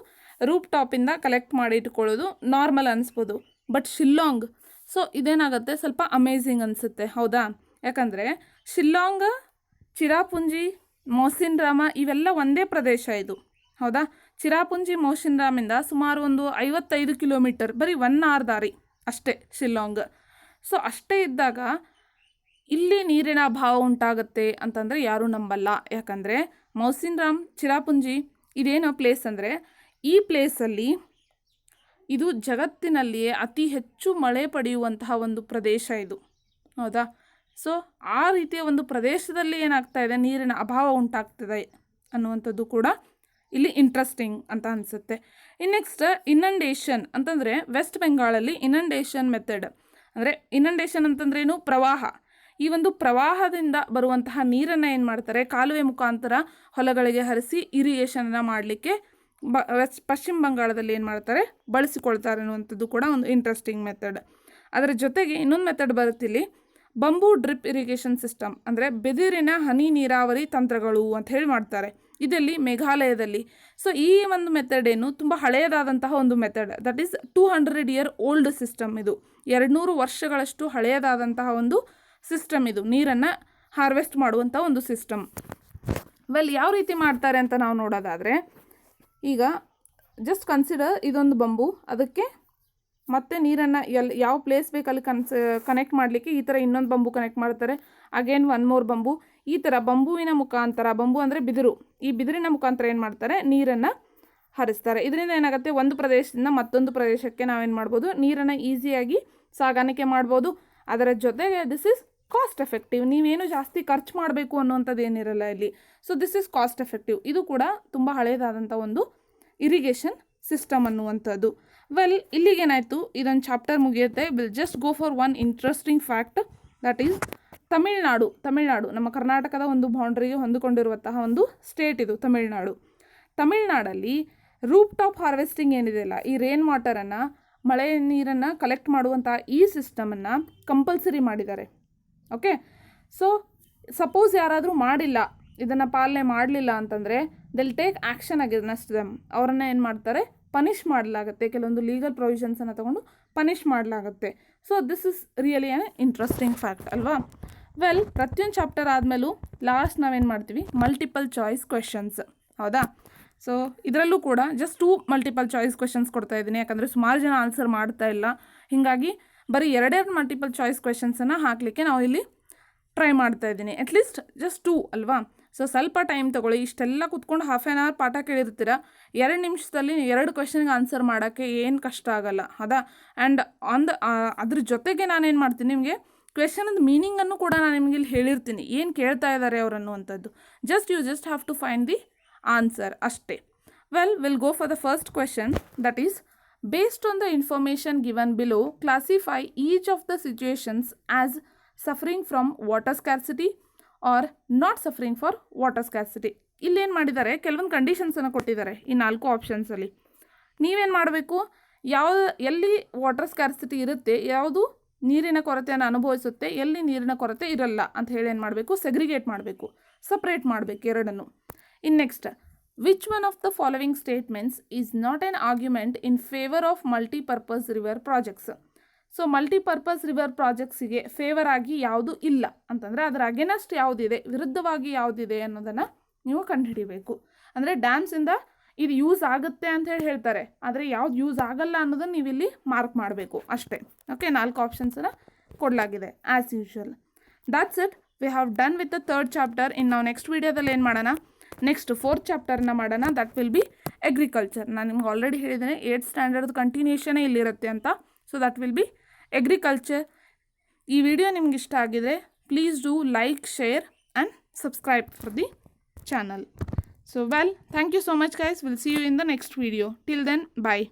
ರೂಪ್ ಟಾಪಿಂದ ಕಲೆಕ್ಟ್ ಮಾಡಿ ಇಟ್ಕೊಳ್ಳೋದು ನಾರ್ಮಲ್ ಅನಿಸ್ಬೋದು. ಬಟ್ ಶಿಲ್ಲಾಂಗ್, ಸೊ ಇದೇನಾಗುತ್ತೆ, ಸ್ವಲ್ಪ ಅಮೇಝಿಂಗ್ ಅನಿಸುತ್ತೆ. ಹೌದಾ? ಯಾಕಂದರೆ ಶಿಲ್ಲಾಂಗ್, ಚಿರಾಪುಂಜಿ, ಮೌಸಿನ್ ರಾಮ ಇವೆಲ್ಲ ಒಂದೇ ಪ್ರದೇಶ ಇದು. ಹೌದಾ? ಚಿರಾಪುಂಜಿ ಮೌಸಿನ್ ರಾಮಿಂದ ಸುಮಾರು ಒಂದು 55 ಕಿಲೋಮೀಟರ್, ಬರೀ 1 hour ದಾರಿ ಅಷ್ಟೇ ಶಿಲ್ಲಾಂಗ್. ಸೊ ಅಷ್ಟೇ ಇದ್ದಾಗ ಇಲ್ಲಿ ನೀರಿನ ಅಭಾವ ಉಂಟಾಗುತ್ತೆ ಅಂತಂದರೆ ಯಾರೂ ನಂಬಲ್ಲ. ಯಾಕಂದರೆ ಮೌಸಿನ್ ರಾಮ್, ಚಿರಾಪುಂಜಿ ಇದೇನೋ ಪ್ಲೇಸ್ ಅಂದರೆ, ಈ ಪ್ಲೇಸಲ್ಲಿ ಇದು ಜಗತ್ತಿನಲ್ಲಿಯೇ ಅತಿ ಹೆಚ್ಚು ಮಳೆ ಪಡೆಯುವಂತಹ ಒಂದು ಪ್ರದೇಶ ಇದು. ಹೌದಾ? ಸೊ ಆ ರೀತಿಯ ಒಂದು ಪ್ರದೇಶದಲ್ಲಿ ಏನಾಗ್ತಾ ಇದೆ, ನೀರಿನ ಅಭಾವ ಉಂಟಾಗ್ತದೆ ಅನ್ನುವಂಥದ್ದು ಕೂಡ ಇಲ್ಲಿ ಇಂಟ್ರೆಸ್ಟಿಂಗ್ ಅಂತ ಅನಿಸುತ್ತೆ. ಇನ್ನು ನೆಕ್ಸ್ಟ್ ಇನಂಡೇಷನ್ ಅಂತಂದರೆ ವೆಸ್ಟ್ ಬೆಂಗಾಳಲ್ಲಿ ಇನಂಡೇಷನ್ ಮೆಥಡ್ ಅಂದರೆ, ಇನಂಡೇಷನ್ ಅಂತಂದ್ರೇನು, ಪ್ರವಾಹ. ಈ ಒಂದು ಪ್ರವಾಹದಿಂದ ಬರುವಂತಹ ನೀರನ್ನು ಏನು ಮಾಡ್ತಾರೆ, ಕಾಲುವೆ ಮುಖಾಂತರ ಹೊಲಗಳಿಗೆ ಹರಿಸಿ ಇರಿಗೇಷನನ್ನು ಮಾಡಲಿಕ್ಕೆ ಪಶ್ಚಿಮ ಬಂಗಾಳದಲ್ಲಿ ಏನು ಮಾಡ್ತಾರೆ, ಬಳಸಿಕೊಳ್ತಾರೆ ಅನ್ನುವಂಥದ್ದು ಕೂಡ ಒಂದು ಇಂಟ್ರೆಸ್ಟಿಂಗ್ ಮೆಥಡ್. ಅದರ ಜೊತೆಗೆ ಇನ್ನೊಂದು ಮೆಥಡ್ ಬರುತ್ತಿಲ್ಲಿ, ಬಂಬೂ ಡ್ರಿಪ್ ಇರಿಗೇಷನ್ ಸಿಸ್ಟಮ್, ಅಂದರೆ ಬೆದಿರಿನ ಹನಿ ನೀರಾವರಿ ತಂತ್ರಗಳು ಅಂತ ಹೇಳಿ ಮಾಡ್ತಾರೆ. ಇದರಲ್ಲಿ ಮೇಘಾಲಯದಲ್ಲಿ. ಸೊ ಈ ಒಂದು ಮೆಥಡ್ ಏನು, ತುಂಬ ಹಳೆಯದಾದಂತಹ ಒಂದು method, that is 200 year old system. ಇದು 200 ವರ್ಷಗಳಷ್ಟು ಹಳೆಯದಾದಂತಹ ಒಂದು ಸಿಸ್ಟಮ್. ಇದು ನೀರನ್ನು ಹಾರ್ವೆಸ್ಟ್ ಮಾಡುವಂಥ ಒಂದು ಸಿಸ್ಟಮ್. ವೆಲ್, ಯಾವ ರೀತಿ ಮಾಡ್ತಾರೆ ಅಂತ ನಾವು ನೋಡೋದಾದರೆ, ಈಗ ಜಸ್ಟ್ ಕನ್ಸಿಡರ್ ಇದೊಂದು ಬಂಬು, ಅದಕ್ಕೆ ಮತ್ತೆ ನೀರನ್ನು ಯಾವ ಪ್ಲೇಸ್ ಬೇಕಲ್ಲಿ ಕನೆಕ್ಟ್ ಮಾಡಲಿಕ್ಕೆ ಈ ಥರ ಇನ್ನೊಂದು ಬಂಬು ಕನೆಕ್ಟ್ ಮಾಡ್ತಾರೆ. Again one more bamboo. ಈ ಥರ ಬಂಬುವಿನ ಮುಖಾಂತರ, ಬಂಬು ಅಂದರೆ ಬಿದಿರು, ಈ ಬಿದಿರಿನ ಮುಖಾಂತರ ಏನು ಮಾಡ್ತಾರೆ, ನೀರನ್ನು ಹರಿಸ್ತಾರೆ. ಇದರಿಂದ ಏನಾಗುತ್ತೆ, ಒಂದು ಪ್ರದೇಶದಿಂದ ಮತ್ತೊಂದು ಪ್ರದೇಶಕ್ಕೆ ನಾವೇನು ಮಾಡ್ಬೋದು, ನೀರನ್ನು ಈಸಿಯಾಗಿ ಸಾಗಾಣಿಕೆ ಮಾಡ್ಬೋದು. ಅದರ ಜೊತೆಗೆ ದಿಸ್ ಈಸ್ ಕಾಸ್ಟ್ ಎಫೆಕ್ಟಿವ್. ನೀವೇನು ಜಾಸ್ತಿ ಖರ್ಚು ಮಾಡಬೇಕು ಅನ್ನುವಂಥದ್ದು ಏನಿರಲ್ಲ ಇಲ್ಲಿ. So this is cost effective. ಇದು ಕೂಡ ತುಂಬ ಹಳೆಯದಾದಂಥ ಒಂದು ಇರಿಗೇಷನ್ ಸಿಸ್ಟಮ್ ಅನ್ನುವಂಥದ್ದು. ವೆಲ್, ಇಲ್ಲಿಗೇನಾಯಿತು, ಇದೊಂದು ಚಾಪ್ಟರ್ ಮುಗಿಯುತ್ತೆ. Will just go for one interesting fact, that is Tamil Nadu. ನಮ್ಮ ಕರ್ನಾಟಕದ ಒಂದು ಬೌಂಡ್ರಿಗೆ ಹೊಂದಿಕೊಂಡಿರುವಂತಹ ಒಂದು ಸ್ಟೇಟ್ ಇದು ತಮಿಳ್ನಾಡು. ತಮಿಳ್ನಾಡಲ್ಲಿ ರೂಪ್ ಟಾಪ್ ಹಾರ್ವೆಸ್ಟಿಂಗ್ ಏನಿದೆಯಲ್ಲ, ಈ ರೇನ್ ವಾಟರನ್ನು, ಮಳೆ ನೀರನ್ನು ಕಲೆಕ್ಟ್ ಮಾಡುವಂತಹ ಈ ಸಿಸ್ಟಮನ್ನು ಕಂಪಲ್ಸರಿ ಮಾಡಿದ್ದಾರೆ. ಓಕೆ, ಸೊ ಸಪೋಸ್ ಯಾರಾದರೂ ಮಾಡಿಲ್ಲ, ಇದನ್ನು ಪಾಲನೆ ಮಾಡಲಿಲ್ಲ ಅಂತಂದರೆ ದಿಲ್ ಟೇಕ್ ಆ್ಯಕ್ಷನ್ ಅಗೇನ್ಸ್ಟ್ ದೆಮ್. ಅವರನ್ನು ಏನು ಮಾಡ್ತಾರೆ, ಪನಿಷ್ ಮಾಡಲಾಗುತ್ತೆ. ಕೆಲವೊಂದು ಲೀಗಲ್ ಪ್ರೊವಿಷನ್ಸನ್ನು ತಗೊಂಡು ಪನಿಷ್ ಮಾಡಲಾಗುತ್ತೆ. So this is really on interesting fact ಅಲ್ವಾ. ವೆಲ್, ಪ್ರತಿಯೊಂದು ಚಾಪ್ಟರ್ ಆದಮೇಲೂ ಲಾಸ್ಟ್ ನಾವೇನು ಮಾಡ್ತೀವಿ, ಮಲ್ಟಿಪಲ್ ಚಾಯ್ಸ್ ಕ್ವೆಶನ್ಸ್. ಹೌದಾ? ಸೊ ಇದರಲ್ಲೂ ಕೂಡ ಜಸ್ಟ್ 2 ಮಲ್ಟಿಪಲ್ ಚಾಯ್ಸ್ ಕ್ವೆಶನ್ಸ್ ಕೊಡ್ತಾ ಇದ್ದೀನಿ, ಯಾಕಂದರೆ ಸುಮಾರು ಜನ ಆನ್ಸರ್ ಮಾಡ್ತಾ ಇಲ್ಲ. ಹೀಗಾಗಿ ಬರೀ 2 ಮಲ್ಟಿಪಲ್ ಚಾಯ್ಸ್ ಕ್ವೆಶನ್ಸನ್ನು ಹಾಕಲಿಕ್ಕೆ ನಾವು ಇಲ್ಲಿ ಟ್ರೈ ಮಾಡ್ತಾ ಇದ್ದೀನಿ. ಅಟ್ಲೀಸ್ಟ್ ಜಸ್ಟ್ 2 ಅಲ್ವಾ. ಸೊ ಸ್ವಲ್ಪ ಟೈಮ್ ತೊಗೊಳ್ಳಿ. ಇಷ್ಟೆಲ್ಲ ಕೂತ್ಕೊಂಡು ಹಾಫ್ ಆನ್ ಅವರ್ ಪಾಠ ಕೇಳಿರ್ತೀರ, 2 ನಿಮಿಷದಲ್ಲಿ 2 ಕ್ವೆಶನ್ಗೆ ಆನ್ಸರ್ ಮಾಡೋಕ್ಕೆ ಏನು ಕಷ್ಟ ಆಗಲ್ಲ. ಹೌದಾ? ಆ್ಯಂಡ್ ಅದ್ರ ಜೊತೆಗೆ ನಾನೇನು ಮಾಡ್ತೀನಿ, ನಿಮಗೆ ಕ್ವೆಶನದ ಮೀನಿಂಗನ್ನು ಕೂಡ ನಾನು ನಿಮಗೆ ಇಲ್ಲಿ ಹೇಳಿರ್ತೀನಿ, ಏನು ಕೇಳ್ತಾ ಇದ್ದಾರೆ ಅವರು ಅನ್ನುವಂಥದ್ದು. You just have to find the answer ಅಷ್ಟೇ. Well, will go for the first question, that is based on the information given below, classify each of the situations as suffering from water scarcity or not suffering for water scarcity. ಇಲ್ಲೇನು ಮಾಡಿದ್ದಾರೆ, ಕೆಲವೊಂದು ಕಂಡೀಷನ್ಸನ್ನು ಕೊಟ್ಟಿದ್ದಾರೆ ಈ 4 ಆಪ್ಷನ್ಸಲ್ಲಿ. ನೀವೇನು ಮಾಡಬೇಕು, ಎಲ್ಲಿ water scarcity ಇರುತ್ತೆ, ಯಾವುದು ನೀರಿನ ಕೊರತೆಯನ್ನು ಅನುಭವಿಸುತ್ತೆ, ಎಲ್ಲಿ ನೀರಿನ ಕೊರತೆ ಇರಲ್ಲ ಅಂತ ಹೇಳಿ ಏನು ಮಾಡಬೇಕು, ಸೆಗ್ರಿಗೇಟ್ ಮಾಡಬೇಕು, ಸಪ್ರೇಟ್ ಮಾಡಬೇಕು ಎರಡನ್ನು. ಇನ್ನು next, which one of the following statements is not an argument in favor of multi-purpose river projects? So multipurpose river ಪ್ರಾಜೆಕ್ಟ್ಸಿಗೆ ಫೇವರ್ ಆಗಿ ಯಾವುದು ಇಲ್ಲ ಅಂತಂದರೆ ಅದರ ಅಗೇನೆಸ್ಟ್ ಯಾವುದಿದೆ, ವಿರುದ್ಧವಾಗಿ ಯಾವುದಿದೆ ಅನ್ನೋದನ್ನು ನೀವು ಕಂಡುಹಿಡಿಬೇಕು. ಅಂದರೆ ಡ್ಯಾಮ್ಸಿಂದ ಇದು ಯೂಸ್ ಆಗುತ್ತೆ ಅಂತ ಹೇಳ್ತಾರೆ, ಆದರೆ ಯಾವ್ದು ಯೂಸ್ ಆಗಲ್ಲ ಅನ್ನೋದನ್ನು ನೀವು ಇಲ್ಲಿ ಮಾರ್ಕ್ ಮಾಡಬೇಕು ಅಷ್ಟೇ. ಓಕೆ, 4 ಆಪ್ಷನ್ಸನ್ನು ಕೊಡಲಾಗಿದೆ as usual. That's it, we have done with the 3rd chapter. ಇನ್ನು ನಾವು ನೆಕ್ಸ್ಟ್ ವೀಡಿಯೋದಲ್ಲಿ ಏನು ಮಾಡೋಣ, ನೆಕ್ಸ್ಟ್ 4th ಚಾಪ್ಟರ್ನ ಮಾಡೋಣ. That will be agriculture. ನಾನು ನಿಮ್ಗೆ ಆಲ್ರೆಡಿ ಹೇಳಿದ್ದೇನೆ 8th ಸ್ಟ್ಯಾಂಡರ್ಡ್ ಕಂಟಿನ್ಯೂಷನೇ ಇಲ್ಲಿರುತ್ತೆ ಅಂತ. So that will be agriculture. ಈ ವಿಡಿಯೋ ನಿಮ್ಗೆ ಇಷ್ಟ ಆಗಿದೆ, please do like, share and subscribe for the channel. So well, thank you so much guys. We'll see you in the next video. Till then, bye.